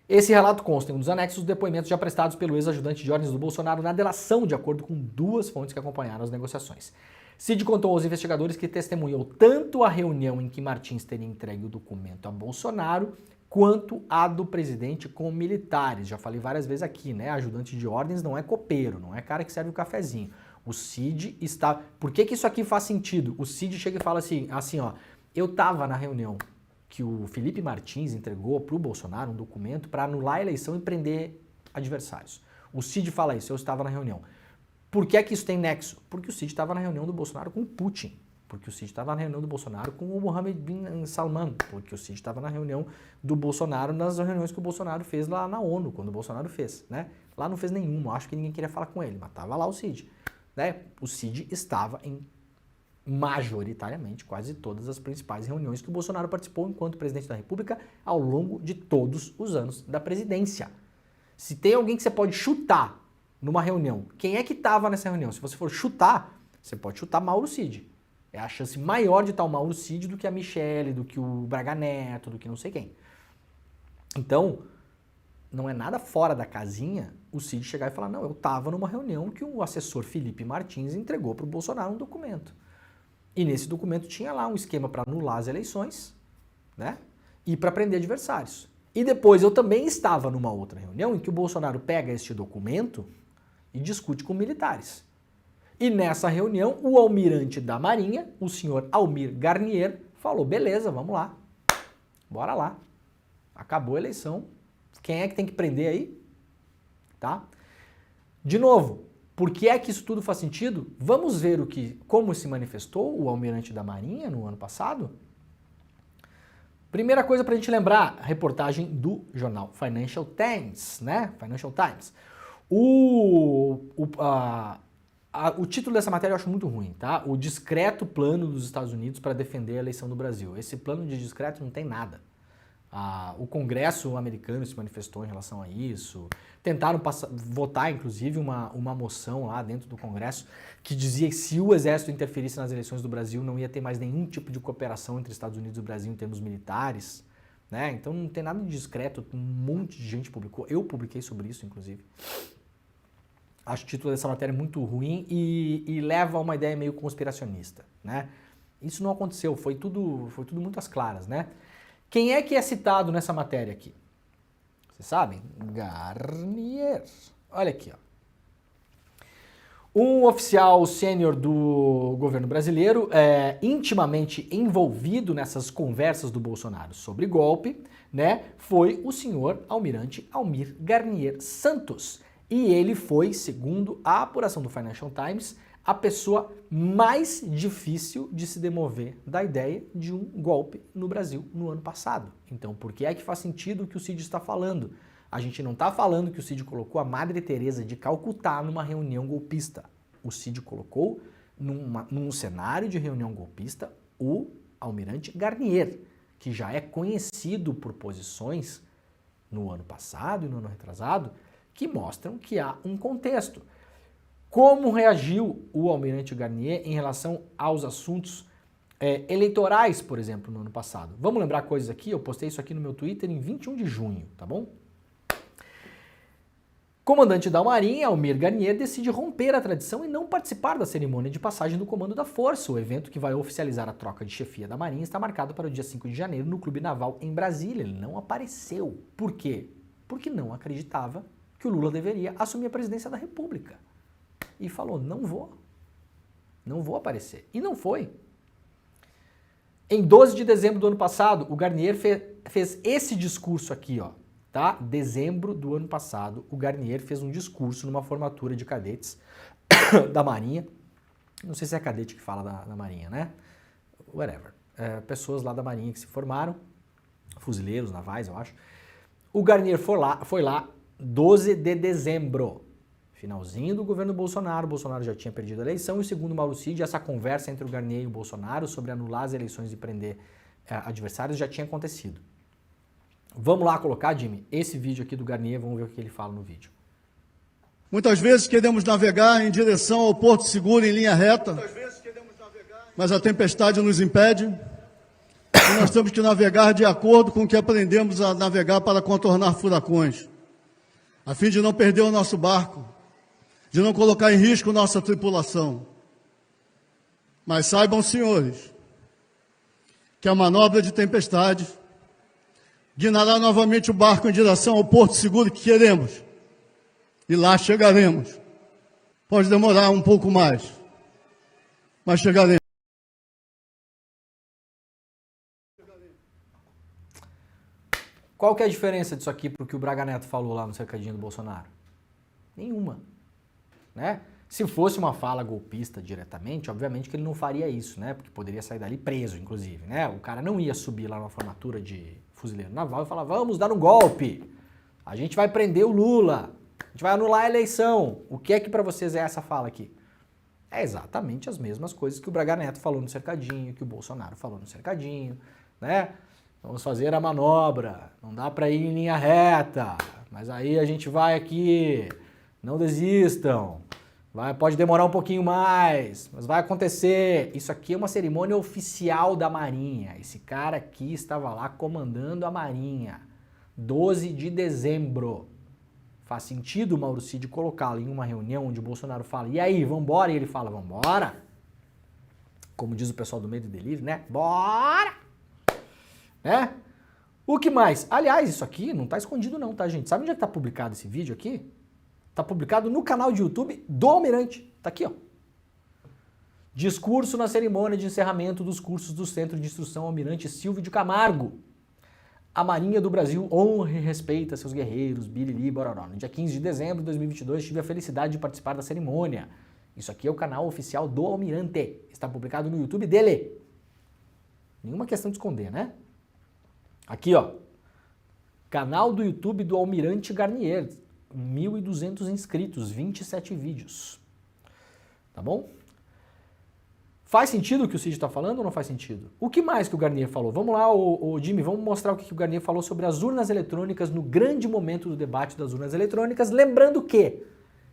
Esse relato consta em um dos anexos dos depoimentos já prestados pelo ex-ajudante de ordens do Bolsonaro na delação, de acordo com duas fontes que acompanharam as negociações. Cid contou aos investigadores que testemunhou tanto a reunião em que Martins teria entregue o documento a Bolsonaro, quanto a do presidente com militares. Já falei várias vezes aqui, né? Ajudante de ordens não é copeiro, não é cara que serve o cafezinho. O Cid está... Por que isso aqui faz sentido? O Cid chega e fala assim, ó, eu estava na reunião que o Felipe Martins entregou para o Bolsonaro um documento para anular a eleição e prender adversários. O Cid fala isso, eu estava na reunião. Por que é que isso tem nexo? Porque o Cid estava na reunião do Bolsonaro com o Putin. Porque o Cid estava na reunião do Bolsonaro com o Mohammed bin Salman. Porque o Cid estava na reunião do Bolsonaro nas reuniões que o Bolsonaro fez lá na ONU, quando o Bolsonaro fez, né? Lá não fez nenhuma, acho que ninguém queria falar com ele, mas estava lá o Cid. Né? O Cid estava em majoritariamente quase todas as principais reuniões que o Bolsonaro participou enquanto presidente da República ao longo de todos os anos da presidência. Se tem alguém que você pode chutar numa reunião, quem é que estava nessa reunião? Se você for chutar, você pode chutar Mauro Cid. É a chance maior de estar o Mauro Cid do que a Michele, do que o Braga Neto, do que não sei quem. Então, não é nada fora da casinha o Cid chegar e falar, não, eu estava numa reunião que o assessor Felipe Martins entregou para o Bolsonaro um documento. E nesse documento tinha lá um esquema para anular as eleições, né? E para prender adversários. E depois eu também estava numa outra reunião em que o Bolsonaro pega este documento e discute com militares. E nessa reunião, o almirante da Marinha, o senhor Almir Garnier, falou, beleza, vamos lá, bora lá. Acabou a eleição. Quem é que tem que prender aí? Tá? De novo, por que é que isso tudo faz sentido? Vamos ver como se manifestou o almirante da Marinha no ano passado? Primeira coisa para a gente lembrar, a reportagem do jornal Financial Times, né? Financial Times. O título dessa matéria eu acho muito ruim, tá? O discreto plano dos Estados Unidos para defender a eleição do Brasil. Esse plano de discreto não tem nada. O Congresso americano se manifestou em relação a isso. Tentaram votar, inclusive, uma moção lá dentro do Congresso que dizia que se o Exército interferisse nas eleições do Brasil não ia ter mais nenhum tipo de cooperação entre Estados Unidos e o Brasil em termos militares. Né? Então não tem nada de discreto, um monte de gente publicou. Eu publiquei sobre isso, inclusive. Acho o título dessa matéria muito ruim e leva a uma ideia meio conspiracionista, né? Isso não aconteceu, foi tudo muito às claras, né? Quem é que é citado nessa matéria aqui? Vocês sabem? Garnier. Olha aqui, ó. Um oficial sênior do governo brasileiro, intimamente envolvido nessas conversas do Bolsonaro sobre golpe, né? Foi o senhor almirante Almir Garnier Santos. E ele foi, segundo a apuração do Financial Times, a pessoa mais difícil de se demover da ideia de um golpe no Brasil no ano passado. Então, por que é que faz sentido o que o Cid está falando? A gente não está falando que o Cid colocou a Madre Teresa de Calcutá numa reunião golpista. O Cid colocou num cenário de reunião golpista o almirante Garnier, que já é conhecido por posições no ano passado e no ano retrasado, que mostram que há um contexto. Como reagiu o almirante Garnier em relação aos assuntos eleitorais, por exemplo, no ano passado? Vamos lembrar coisas aqui? Eu postei isso aqui no meu Twitter em 21 de junho, tá bom? Comandante da Marinha, Almir Garnier, decide romper a tradição e não participar da cerimônia de passagem do comando da Força. O evento que vai oficializar a troca de chefia da Marinha está marcado para o dia 5 de janeiro no Clube Naval em Brasília. Ele não apareceu. Por quê? Porque não acreditava que o Lula deveria assumir a presidência da República. E falou, não vou aparecer. E não foi. Em 12 de dezembro do ano passado, o Garnier fez esse discurso aqui, ó, tá? Dezembro do ano passado, o Garnier fez um discurso numa formatura de cadetes da Marinha. Não sei se é cadete que fala da Marinha, né? Whatever. Pessoas lá da Marinha que se formaram, fuzileiros navais, eu acho. O Garnier foi lá 12 de dezembro, finalzinho do governo Bolsonaro. O Bolsonaro já tinha perdido a eleição e, segundo Mauro Cid, essa conversa entre o Garnier e o Bolsonaro sobre anular as eleições e prender adversários já tinha acontecido. Vamos lá colocar, Jimmy, esse vídeo aqui do Garnier, vamos ver o que ele fala no vídeo. Muitas vezes queremos navegar em direção ao porto seguro em linha reta, mas a tempestade nos impede e nós temos que navegar de acordo com o que aprendemos a navegar para contornar furacões, a fim de não perder o nosso barco, de não colocar em risco nossa tripulação. Mas saibam, senhores, que a manobra de tempestade guinará novamente o barco em direção ao porto seguro que queremos. E lá chegaremos. Pode demorar um pouco mais, mas chegaremos. Qual que é a diferença disso aqui para o que o Braga Neto falou lá no cercadinho do Bolsonaro? Nenhuma, né? Se fosse uma fala golpista diretamente, obviamente que ele não faria isso, né? Porque poderia sair dali preso, inclusive, né? O cara não ia subir lá numa formatura de fuzileiro naval e falar, vamos dar um golpe, a gente vai prender o Lula, a gente vai anular a eleição. O que é que para vocês é essa fala aqui? É exatamente as mesmas coisas que o Braga Neto falou no cercadinho, que o Bolsonaro falou no cercadinho, né? Vamos fazer a manobra, não dá para ir em linha reta, mas aí a gente vai aqui, não desistam, Pode demorar um pouquinho mais, mas vai acontecer. Isso aqui é uma cerimônia oficial da Marinha. Esse cara aqui estava lá comandando a Marinha. 12 de dezembro. Faz sentido o Mauro Cid colocá-lo em uma reunião onde o Bolsonaro fala, e aí, vambora? E ele fala, vambora. Como diz o pessoal do Medo e Delírio, né? Bora! Né? O que mais? Aliás, isso aqui não tá escondido não, tá, gente? Sabe onde é que tá publicado esse vídeo aqui? Tá publicado no canal de YouTube do Almirante. Tá aqui, ó. Discurso na cerimônia de encerramento dos cursos do Centro de Instrução Almirante Silvio de Camargo. A Marinha do Brasil honra e respeita seus guerreiros, biriri, bororó. No dia 15 de dezembro de 2022, tive a felicidade de participar da cerimônia. Isso aqui é o canal oficial do Almirante. Está publicado no YouTube dele. Nenhuma questão de esconder, né? Aqui, ó. Canal do YouTube do Almirante Garnier. 1.200 inscritos, 27 vídeos. Tá bom? Faz sentido o que o Cid está falando ou não faz sentido? O que mais que o Garnier falou? Vamos lá, Jimmy, vamos mostrar o que o Garnier falou sobre as urnas eletrônicas no grande momento do debate das urnas eletrônicas, lembrando que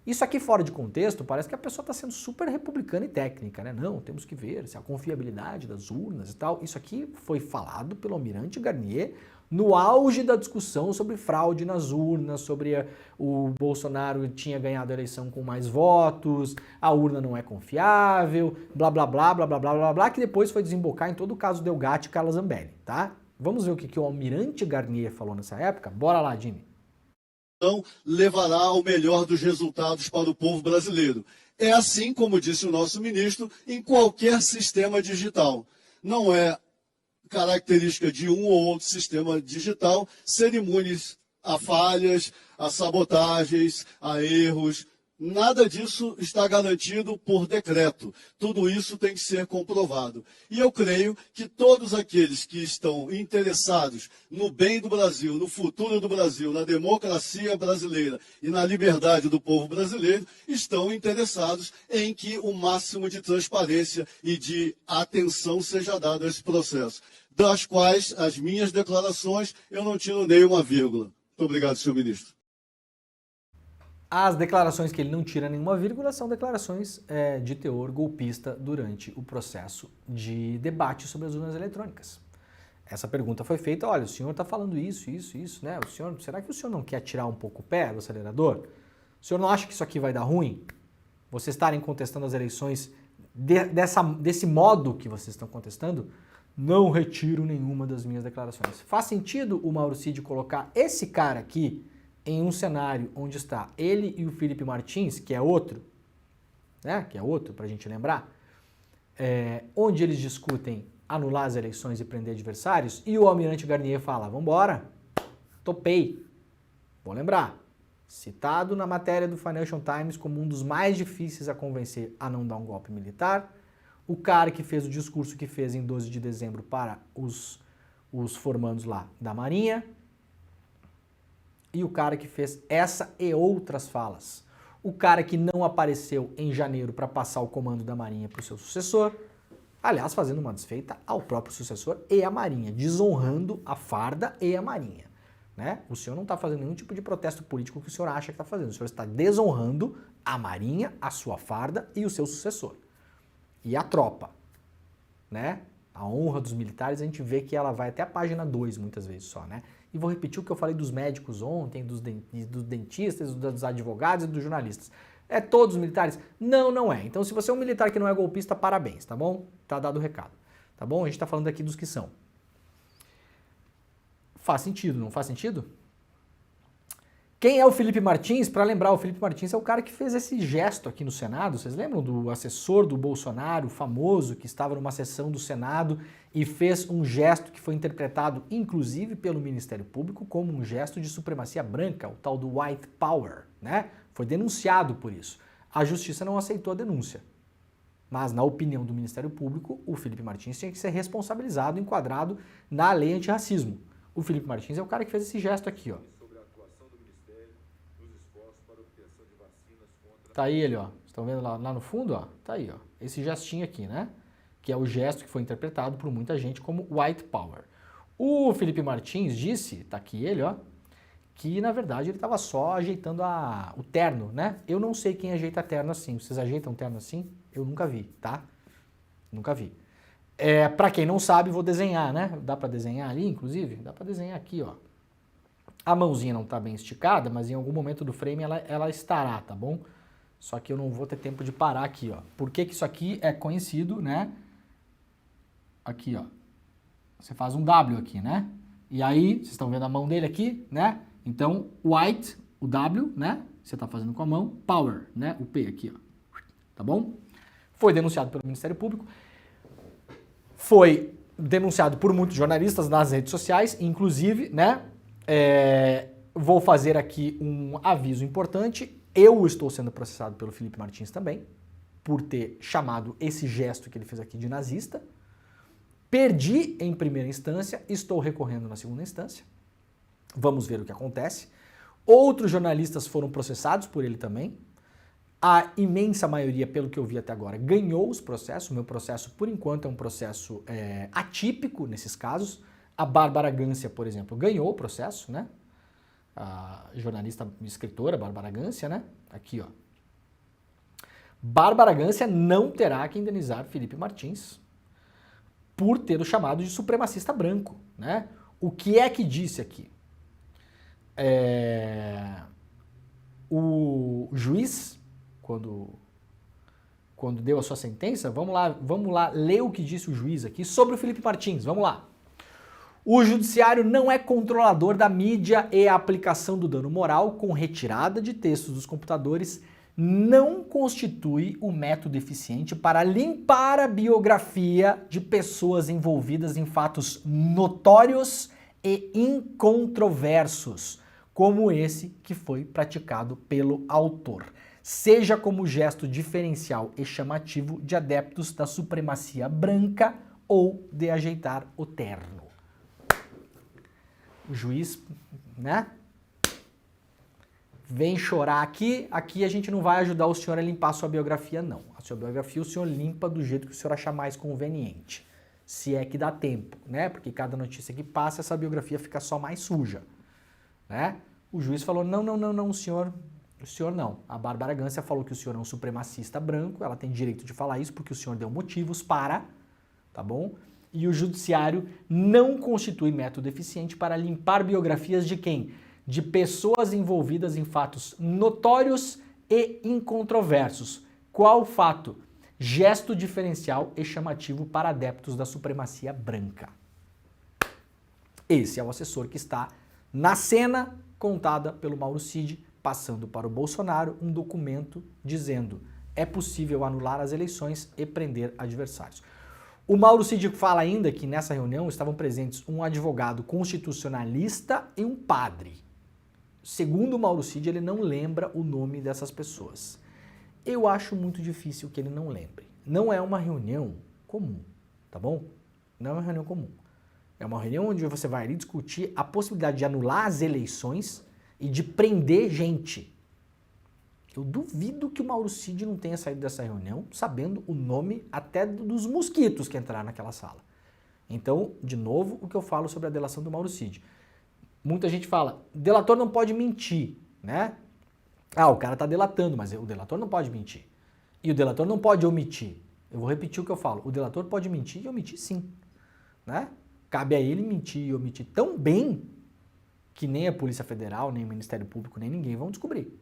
isso aqui fora de contexto parece que a pessoa está sendo super republicana e técnica, né? Não, temos que ver se a confiabilidade das urnas e tal. Isso aqui foi falado pelo Almirante Garnier no auge da discussão sobre fraude nas urnas, sobre o Bolsonaro tinha ganhado a eleição com mais votos, a urna não é confiável, blá blá blá blá blá blá blá blá, que depois foi desembocar em todo o caso Delgatti e Carla Zambelli, tá? Vamos ver o que o Almirante Garnier falou nessa época? Bora lá, Jimmy. Então, levará ao melhor dos resultados para o povo brasileiro. É assim, como disse o nosso ministro, em qualquer sistema digital. Não é característica de um ou outro sistema digital ser imunes a falhas, a sabotagens, a erros. Nada disso está garantido por decreto. Tudo isso tem que ser comprovado. E eu creio que todos aqueles que estão interessados no bem do Brasil, no futuro do Brasil, na democracia brasileira e na liberdade do povo brasileiro, estão interessados em que o máximo de transparência e de atenção seja dado a esse processo, das quais as minhas declarações eu não tiro nem uma vírgula. Muito obrigado, senhor ministro. As declarações que ele não tira nenhuma vírgula são declarações de teor golpista durante o processo de debate sobre as urnas eletrônicas. Essa pergunta foi feita, olha, o senhor está falando isso, né? Será que o senhor não quer tirar um pouco o pé do acelerador? O senhor não acha que isso aqui vai dar ruim? Vocês estarem contestando as eleições desse modo que vocês estão contestando? Não retiro nenhuma das minhas declarações. Faz sentido o Mauro Cid colocar esse cara aqui em um cenário onde está ele e o Felipe Martins, que é outro, né? Que é outro, para a gente lembrar, onde eles discutem anular as eleições e prender adversários, e o Almirante Garnier fala, vambora, topei. Vou lembrar, citado na matéria do Financial Times como um dos mais difíceis a convencer a não dar um golpe militar, o cara que fez o discurso que fez em 12 de dezembro para os formandos lá da Marinha, e o cara que fez essa e outras falas. O cara que não apareceu em janeiro para passar o comando da Marinha para o seu sucessor, aliás, fazendo uma desfeita ao próprio sucessor e a Marinha, desonrando a farda e a Marinha. Né? O senhor não está fazendo nenhum tipo de protesto político que o senhor acha que está fazendo. O senhor está desonrando a Marinha, a sua farda e o seu sucessor. E a tropa. Né? A honra dos militares, a gente vê que ela vai até a página 2 muitas vezes só, né? E vou repetir o que eu falei dos médicos ontem, dos dentistas, dos advogados e dos jornalistas. É todos os militares? Não, não é. Então, se você é um militar que não é golpista, parabéns, tá bom? Tá dado o recado, tá bom? A gente tá falando aqui dos que são. Faz sentido, não faz sentido? Quem é o Felipe Martins? Para lembrar, o Felipe Martins é o cara que fez esse gesto aqui no Senado. Vocês lembram do assessor do Bolsonaro, famoso, que estava numa sessão do Senado e fez um gesto que foi interpretado, inclusive, pelo Ministério Público como um gesto de supremacia branca, o tal do white power, né? Foi denunciado por isso. A justiça não aceitou a denúncia. Mas, na opinião do Ministério Público, o Felipe Martins tinha que ser responsabilizado, enquadrado na lei antirracismo. O Felipe Martins é o cara que fez esse gesto aqui, ó. Tá aí ele, ó. Vocês estão vendo lá no fundo, ó? Tá aí, ó. Esse gestinho aqui, né? Que é o gesto que foi interpretado por muita gente como white power. O Felipe Martins disse, tá aqui ele, ó, que na verdade ele estava só ajeitando o terno, né? Eu não sei quem ajeita terno assim. Vocês ajeitam terno assim? Eu nunca vi, tá? Nunca vi. Para quem não sabe, vou desenhar, né? Dá para desenhar ali, inclusive? Dá para desenhar aqui, ó. A mãozinha não tá bem esticada, mas em algum momento do frame ela estará, tá bom? Só que eu não vou ter tempo de parar aqui, ó. Por que que isso aqui é conhecido, né? Aqui, ó. Você faz um W aqui, né? E aí, vocês estão vendo a mão dele aqui, né? Então, white, o W, né? Você tá fazendo com a mão. Power, né? O P aqui, ó. Tá bom? Foi denunciado pelo Ministério Público. Foi denunciado por muitos jornalistas nas redes sociais, inclusive, né? Vou fazer aqui um aviso importante. Eu estou sendo processado pelo Felipe Martins também, por ter chamado esse gesto que ele fez aqui de nazista. Perdi em primeira instância, estou recorrendo na segunda instância. Vamos ver o que acontece. Outros jornalistas foram processados por ele também. A imensa maioria, pelo que eu vi até agora, ganhou os processos. O meu processo, por enquanto, é um processo atípico nesses casos. A Bárbara Gância, por exemplo, ganhou o processo, né? A jornalista e escritora Bárbara Gância, né? Aqui, ó. Bárbara Gância não terá que indenizar Felipe Martins por ter o chamado de supremacista branco, né? O que é que disse aqui? O juiz, quando deu a sua sentença, vamos lá ler o que disse o juiz aqui sobre o Felipe Martins, vamos lá. O judiciário não é controlador da mídia e a aplicação do dano moral com retirada de textos dos computadores não constitui um método eficiente para limpar a biografia de pessoas envolvidas em fatos notórios e incontroversos, como esse que foi praticado pelo autor, seja como gesto diferencial e chamativo de adeptos da supremacia branca ou de ajeitar o terno. O juiz, né, vem chorar aqui a gente não vai ajudar o senhor a limpar a sua biografia, não. A sua biografia o senhor limpa do jeito que o senhor achar mais conveniente, se é que dá tempo, né, porque cada notícia que passa, essa biografia fica só mais suja, né. O juiz falou, não, o senhor não. A Bárbara Gância falou que o senhor é um supremacista branco, ela tem direito de falar isso porque o senhor deu motivos para, tá bom? E o judiciário não constitui método eficiente para limpar biografias de quem? De pessoas envolvidas em fatos notórios e incontroversos. Qual fato? Gesto diferencial e chamativo para adeptos da supremacia branca. Esse é o assessor que está na cena contada pelo Mauro Cid, passando para o Bolsonaro um documento dizendo é possível anular as eleições e prender adversários. O Mauro Cid fala ainda que nessa reunião estavam presentes um advogado constitucionalista e um padre. Segundo o Mauro Cid, ele não lembra o nome dessas pessoas. Eu acho muito difícil que ele não lembre. Não é uma reunião comum, tá bom? Não é uma reunião comum. É uma reunião onde você vai ali discutir a possibilidade de anular as eleições e de prender gente. Eu duvido que o Mauro Cid não tenha saído dessa reunião sabendo o nome até dos mosquitos que entraram naquela sala. Então, de novo, o que eu falo sobre a delação do Mauro Cid. Muita gente fala, delator não pode mentir, né? Ah, o cara tá delatando, mas o delator não pode mentir. E o delator não pode omitir. Eu vou repetir o que eu falo. O delator pode mentir e omitir sim, né? Cabe a ele mentir e omitir tão bem que nem a Polícia Federal, nem o Ministério Público, nem ninguém vão descobrir.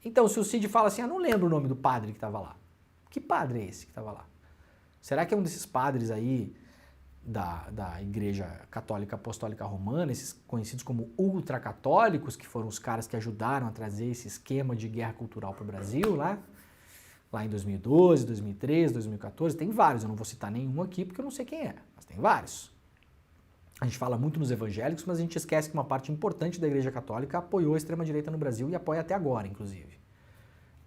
Então, se o Cid fala assim, não lembro o nome do padre que estava lá. Que padre é esse que estava lá? Será que é um desses padres aí da Igreja Católica Apostólica Romana, esses conhecidos como ultracatólicos, que foram os caras que ajudaram a trazer esse esquema de guerra cultural para o Brasil, lá em 2012, 2013, 2014? Tem vários, eu não vou citar nenhum aqui porque eu não sei quem é, mas tem vários. A gente fala muito nos evangélicos, mas a gente esquece que uma parte importante da Igreja Católica apoiou a extrema-direita no Brasil e apoia até agora, inclusive.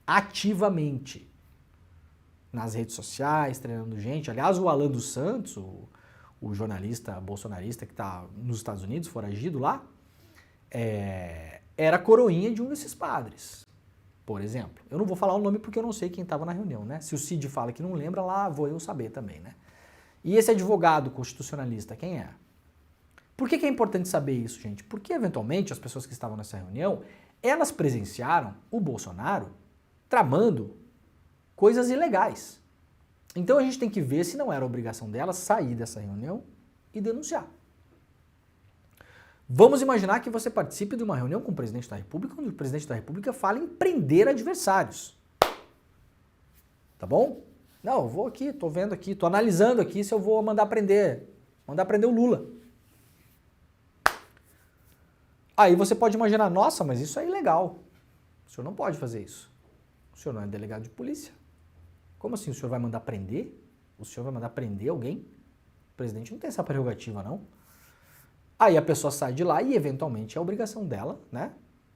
Ativamente. Nas redes sociais, treinando gente. Aliás, o Alan dos Santos, o jornalista bolsonarista que está nos Estados Unidos, foragido lá, era coroinha de um desses padres, por exemplo. Eu não vou falar o nome porque eu não sei quem estava na reunião, né? Se o Cid fala que não lembra, lá vou eu saber também, né? E esse advogado constitucionalista, quem é? Por que é importante saber isso, gente? Porque, eventualmente, as pessoas que estavam nessa reunião, elas presenciaram o Bolsonaro tramando coisas ilegais. Então a gente tem que ver se não era obrigação delas sair dessa reunião e denunciar. Vamos imaginar que você participe de uma reunião com o presidente da República, onde o presidente da República fala em prender adversários. Tá bom? Não, eu vou aqui, tô vendo aqui, tô analisando aqui se eu vou mandar prender o Lula. Aí você pode imaginar, nossa, mas isso é ilegal. O senhor não pode fazer isso. O senhor não é delegado de polícia. Como assim, o senhor vai mandar prender? O senhor vai mandar prender alguém? O presidente não tem essa prerrogativa, não. Aí a pessoa sai de lá e, eventualmente, é obrigação dela, né,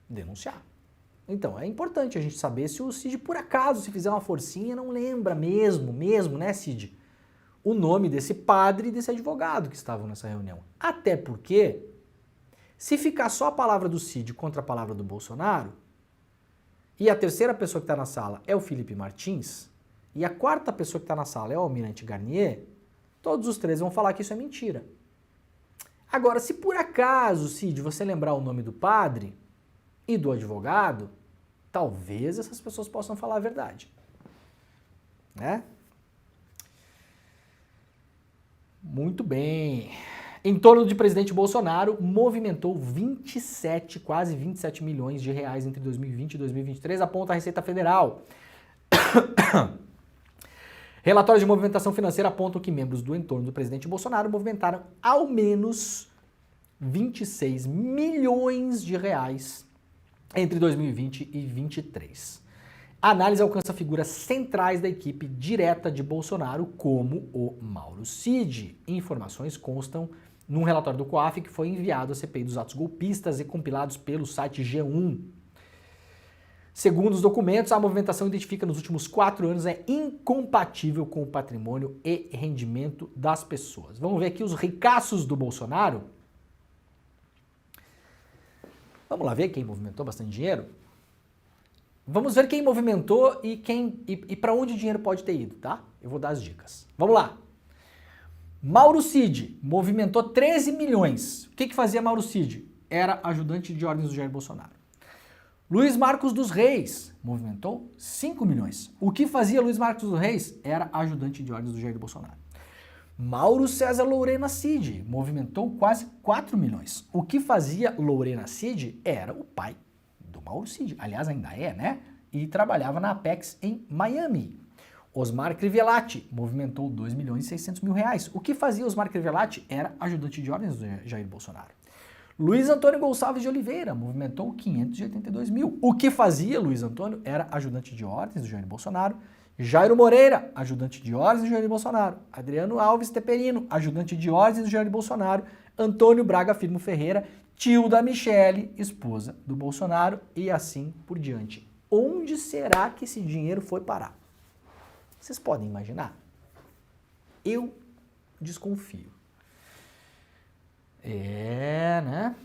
denunciar. Então, é importante a gente saber se o Cid, por acaso, se fizer uma forcinha, não lembra mesmo, né, Cid, o nome desse padre e desse advogado que estavam nessa reunião. Até porque, se ficar só a palavra do Cid contra a palavra do Bolsonaro, e a terceira pessoa que está na sala é o Felipe Martins, e a quarta pessoa que está na sala é o Almirante Garnier, todos os três vão falar que isso é mentira. Agora, se por acaso, Cid, você lembrar o nome do padre e do advogado, talvez essas pessoas possam falar a verdade. Né? Muito bem. Em torno de presidente Bolsonaro, movimentou quase 27 milhões de reais entre 2020 e 2023, aponta a Receita Federal. Relatórios de movimentação financeira apontam que membros do entorno do presidente Bolsonaro movimentaram ao menos 26 milhões de reais entre 2020 e 2023. A análise alcança figuras centrais da equipe direta de Bolsonaro, como o Mauro Cid. Informações constam num relatório do COAF que foi enviado à CPI dos atos golpistas e compilados pelo site G1. Segundo os documentos, a movimentação identifica nos últimos 4 anos é incompatível com o patrimônio e rendimento das pessoas. Vamos ver aqui os ricaços do Bolsonaro. Vamos lá ver quem movimentou bastante dinheiro? Vamos ver quem movimentou e para onde o dinheiro pode ter ido, tá? Eu vou dar as dicas. Vamos lá. Mauro Cid movimentou 13 milhões. O que fazia Mauro Cid? Era ajudante de ordens do Jair Bolsonaro. Luiz Marcos dos Reis movimentou 5 milhões. O que fazia Luiz Marcos dos Reis? Era ajudante de ordens do Jair Bolsonaro. Mauro César Lorena Cid movimentou quase 4 milhões. O que fazia Lorena Cid? Era o pai do Mauro Cid. Aliás, ainda é, né? E trabalhava na Apex em Miami. Osmar Crivellati movimentou 2 milhões e 600 mil reais. O que fazia Osmar Crivellati? Era ajudante de ordens do Jair Bolsonaro. Luiz Antônio Gonçalves de Oliveira movimentou 582 mil. O que fazia Luiz Antônio? Era ajudante de ordens do Jair Bolsonaro. Jairo Moreira, ajudante de ordens do Jair Bolsonaro. Adriano Alves Teperino, ajudante de ordens do Jair Bolsonaro. Antônio Braga Firmo Ferreira, tio da Michele, esposa do Bolsonaro, e assim por diante. Onde será que esse dinheiro foi parar? Vocês podem imaginar? Eu desconfio. Né?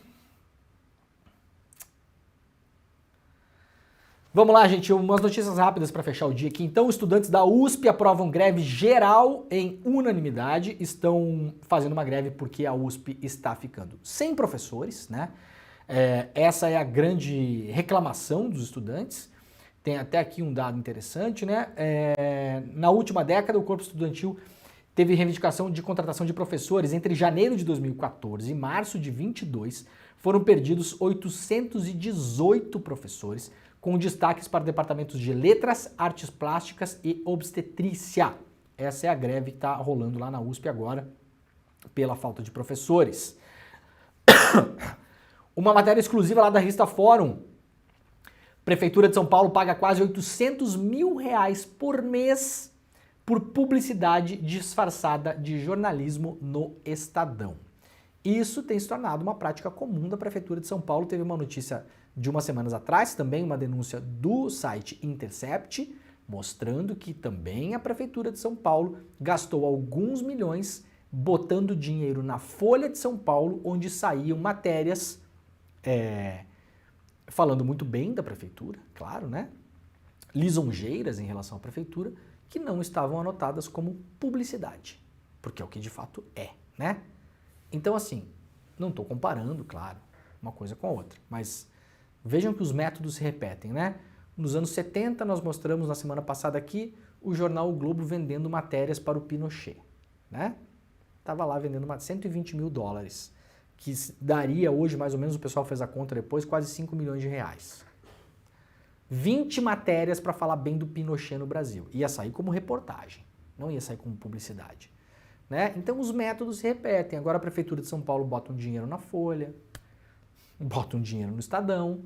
Vamos lá, gente, umas notícias rápidas para fechar o dia aqui. Então, estudantes da USP aprovam greve geral em unanimidade. Estão fazendo uma greve porque a USP está ficando sem professores, né? Essa é a grande reclamação dos estudantes. Tem até aqui um dado interessante, né? Na última década, o corpo estudantil teve reivindicação de contratação de professores. Entre janeiro de 2014 e março de 2022, foram perdidos 818 professores, com destaques para departamentos de letras, artes plásticas e obstetrícia. Essa é a greve que está rolando lá na USP agora, pela falta de professores. Uma matéria exclusiva lá da revista Fórum. Prefeitura de São Paulo paga quase 800 mil reais por mês por publicidade disfarçada de jornalismo no Estadão. Isso tem se tornado uma prática comum da Prefeitura de São Paulo. Teve uma notícia de umas semanas atrás, também uma denúncia do site Intercept, mostrando que também a Prefeitura de São Paulo gastou alguns milhões botando dinheiro na Folha de São Paulo, onde saíam matérias falando muito bem da Prefeitura, claro, né? Lisonjeiras em relação à Prefeitura, que não estavam anotadas como publicidade, porque é o que de fato é, né? Então, assim, Não estou comparando, claro, uma coisa com a outra, mas vejam que os métodos se repetem, né? Nos anos 70, nós mostramos na semana passada aqui o jornal O Globo vendendo matérias para o Pinochet, né? Estava lá vendendo 120 mil dólares, que daria hoje, mais ou menos, o pessoal fez a conta depois, quase 5 milhões de reais. 20 matérias para falar bem do Pinochet no Brasil. Ia sair como reportagem, não ia sair como publicidade. Né? Então os métodos se repetem. Agora a Prefeitura de São Paulo bota um dinheiro na Folha, bota um dinheiro no Estadão,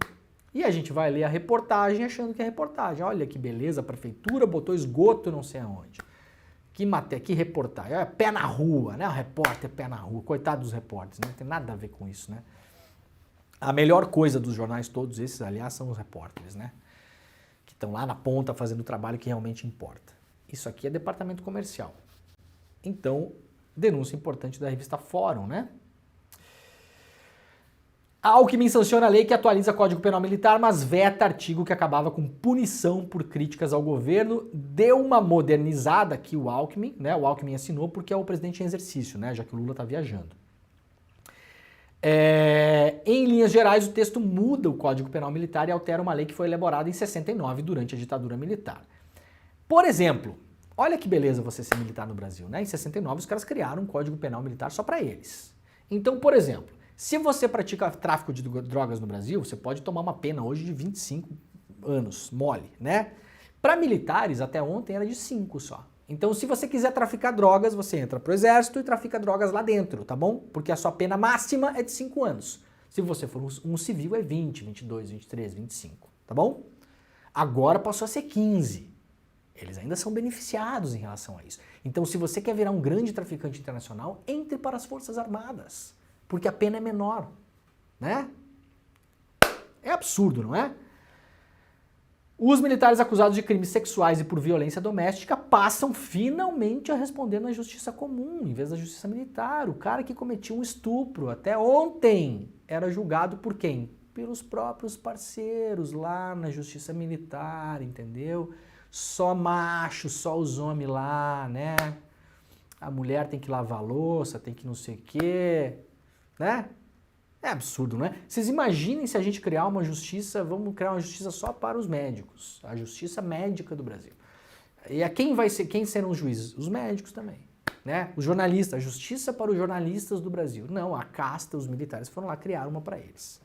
e a gente vai ler a reportagem achando que é reportagem. Olha que beleza, a Prefeitura botou esgoto não sei aonde. Que reportagem. É pé na rua, né? O repórter pé na rua. Coitado dos repórteres, né? Não tem nada a ver com isso, né? A melhor coisa dos jornais todos esses, aliás, são os repórteres, né? Que estão lá na ponta fazendo o trabalho que realmente importa. Isso aqui é departamento comercial. Então, denúncia importante da revista Fórum, né? A Alckmin sanciona a lei que atualiza o Código Penal Militar, mas veta artigo que acabava com punição por críticas ao governo. Deu uma modernizada aqui o Alckmin, né? O Alckmin assinou porque é o presidente em exercício, né? Já que o Lula está viajando. Em linhas gerais, o texto muda o Código Penal Militar e altera uma lei que foi elaborada em 69 durante a ditadura militar. Por exemplo, olha que beleza você ser militar no Brasil, né? Em 69 os caras criaram um Código Penal Militar só para eles. Então, por exemplo, se você pratica tráfico de drogas no Brasil, você pode tomar uma pena hoje de 25 anos, mole, né? Para militares, até ontem era de 5 só. Então, se você quiser traficar drogas, você entra pro exército e trafica drogas lá dentro, tá bom? Porque a sua pena máxima é de 5 anos. Se você for um civil, é 20, 22, 23, 25, tá bom? Agora passou a ser 15. Eles ainda são beneficiados em relação a isso. Então, se você quer virar um grande traficante internacional, entre para as Forças Armadas, porque a pena é menor, né? É absurdo, não é? Os militares acusados de crimes sexuais e por violência doméstica passam finalmente a responder na justiça comum, em vez da justiça militar. O cara que cometia um estupro até ontem era julgado por quem? Pelos próprios parceiros lá na justiça militar, entendeu? Só macho, só os homens lá, né? A mulher tem que lavar a louça, tem que não sei o quê, né? É absurdo, não é? Vocês imaginem se a gente criar uma justiça, vamos criar uma justiça só para os médicos, a justiça médica do Brasil. E a quem serão os juízes? Os médicos também, né? Os jornalistas, a justiça para os jornalistas do Brasil. Não, a casta, os militares foram lá criar uma para eles.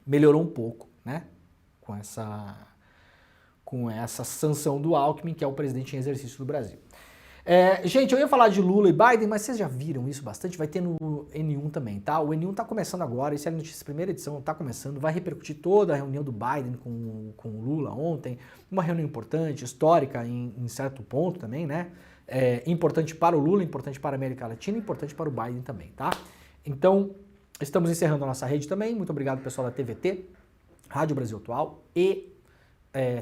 Melhorou um pouco, né? Com essa sanção do Alckmin, que é o presidente em exercício do Brasil. Gente, eu ia falar de Lula e Biden, mas vocês já viram isso bastante, vai ter no N1 também, tá? O N1 tá começando agora, esse é a notícia, primeira edição, tá começando, vai repercutir toda a reunião do Biden com o Lula ontem, uma reunião importante, histórica em certo ponto também, né? Importante para o Lula, importante para a América Latina, importante para o Biden também, tá? Então, estamos encerrando a nossa rede também, muito obrigado pessoal da TVT, Rádio Brasil Atual e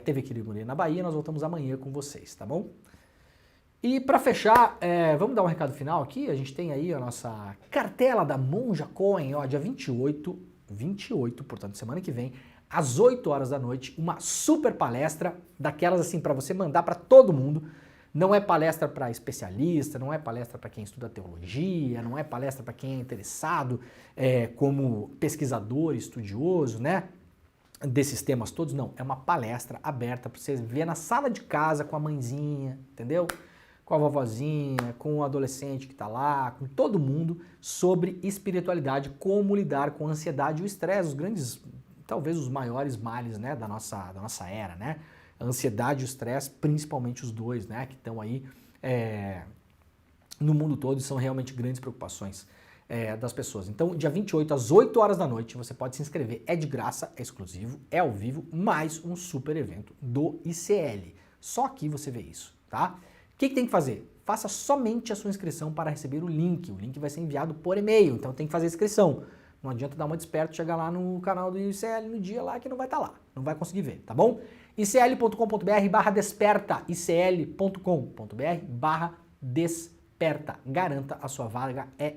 TV Querido Morena na Bahia, nós voltamos amanhã com vocês, tá bom? E para fechar, vamos dar um recado final aqui, a gente tem aí a nossa cartela da Monja Coin, ó, dia 28, portanto semana que vem, às 8 horas da noite, uma super palestra, daquelas assim para você mandar para todo mundo, não é palestra para especialista, não é palestra para quem estuda teologia, não é palestra para quem é interessado como pesquisador, estudioso, né? Desses temas todos, não, é uma palestra aberta para você ver na sala de casa com a mãezinha, entendeu? Com a vovozinha, com o adolescente que está lá, com todo mundo, sobre espiritualidade, como lidar com a ansiedade e o estresse, os grandes, talvez os maiores males, né, da nossa era, né? A ansiedade e o estresse, principalmente os dois, né, que estão aí no mundo todo e são realmente grandes preocupações das pessoas. Então, dia 28, às 8 horas da noite, você pode se inscrever, é de graça, é exclusivo, é ao vivo, mais um super evento do ICL. Só aqui você vê isso, tá? O que tem que fazer? Faça somente a sua inscrição para receber o link vai ser enviado por e-mail, então tem que fazer a inscrição. Não adianta dar uma desperta e chegar lá no canal do ICL no dia lá que não vai estar lá, não vai conseguir ver, tá bom? icl.com.br/desperta, icl.com.br/desperta. Garanta a sua vaga, é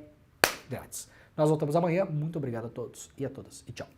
grátis. Nós voltamos amanhã, muito obrigado a todos e a todas, e tchau.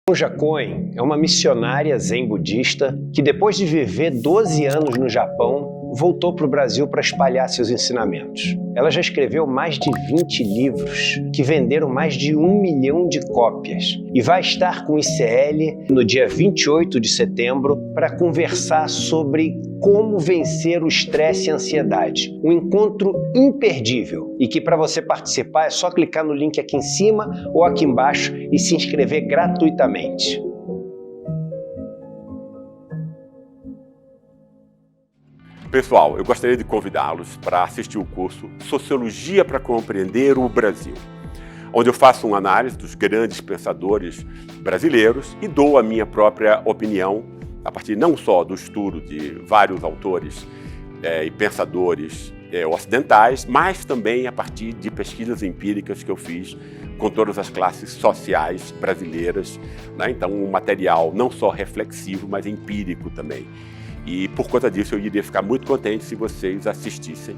Monja Coen é uma missionária zen budista que depois de viver 12 anos no Japão, voltou para o Brasil para espalhar seus ensinamentos. Ela já escreveu mais de 20 livros que venderam mais de 1 milhão de cópias e vai estar com o ICL no dia 28 de setembro para conversar sobre como vencer o estresse e a ansiedade. Um encontro imperdível e que para você participar é só clicar no link aqui em cima ou aqui embaixo e se inscrever gratuitamente. Pessoal, eu gostaria de convidá-los para assistir o curso Sociologia para Compreender o Brasil, onde eu faço uma análise dos grandes pensadores brasileiros e dou a minha própria opinião a partir não só do estudo de vários autores e pensadores ocidentais, mas também a partir de pesquisas empíricas que eu fiz com todas as classes sociais brasileiras, né? Então, um material não só reflexivo, mas empírico também. E por conta disso eu iria ficar muito contente se vocês assistissem.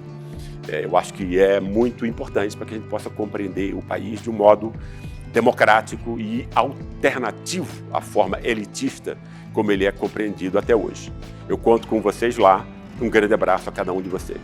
Eu acho que é muito importante para que a gente possa compreender o país de um modo democrático e alternativo à forma elitista como ele é compreendido até hoje. Eu conto com vocês lá. Um grande abraço a cada um de vocês.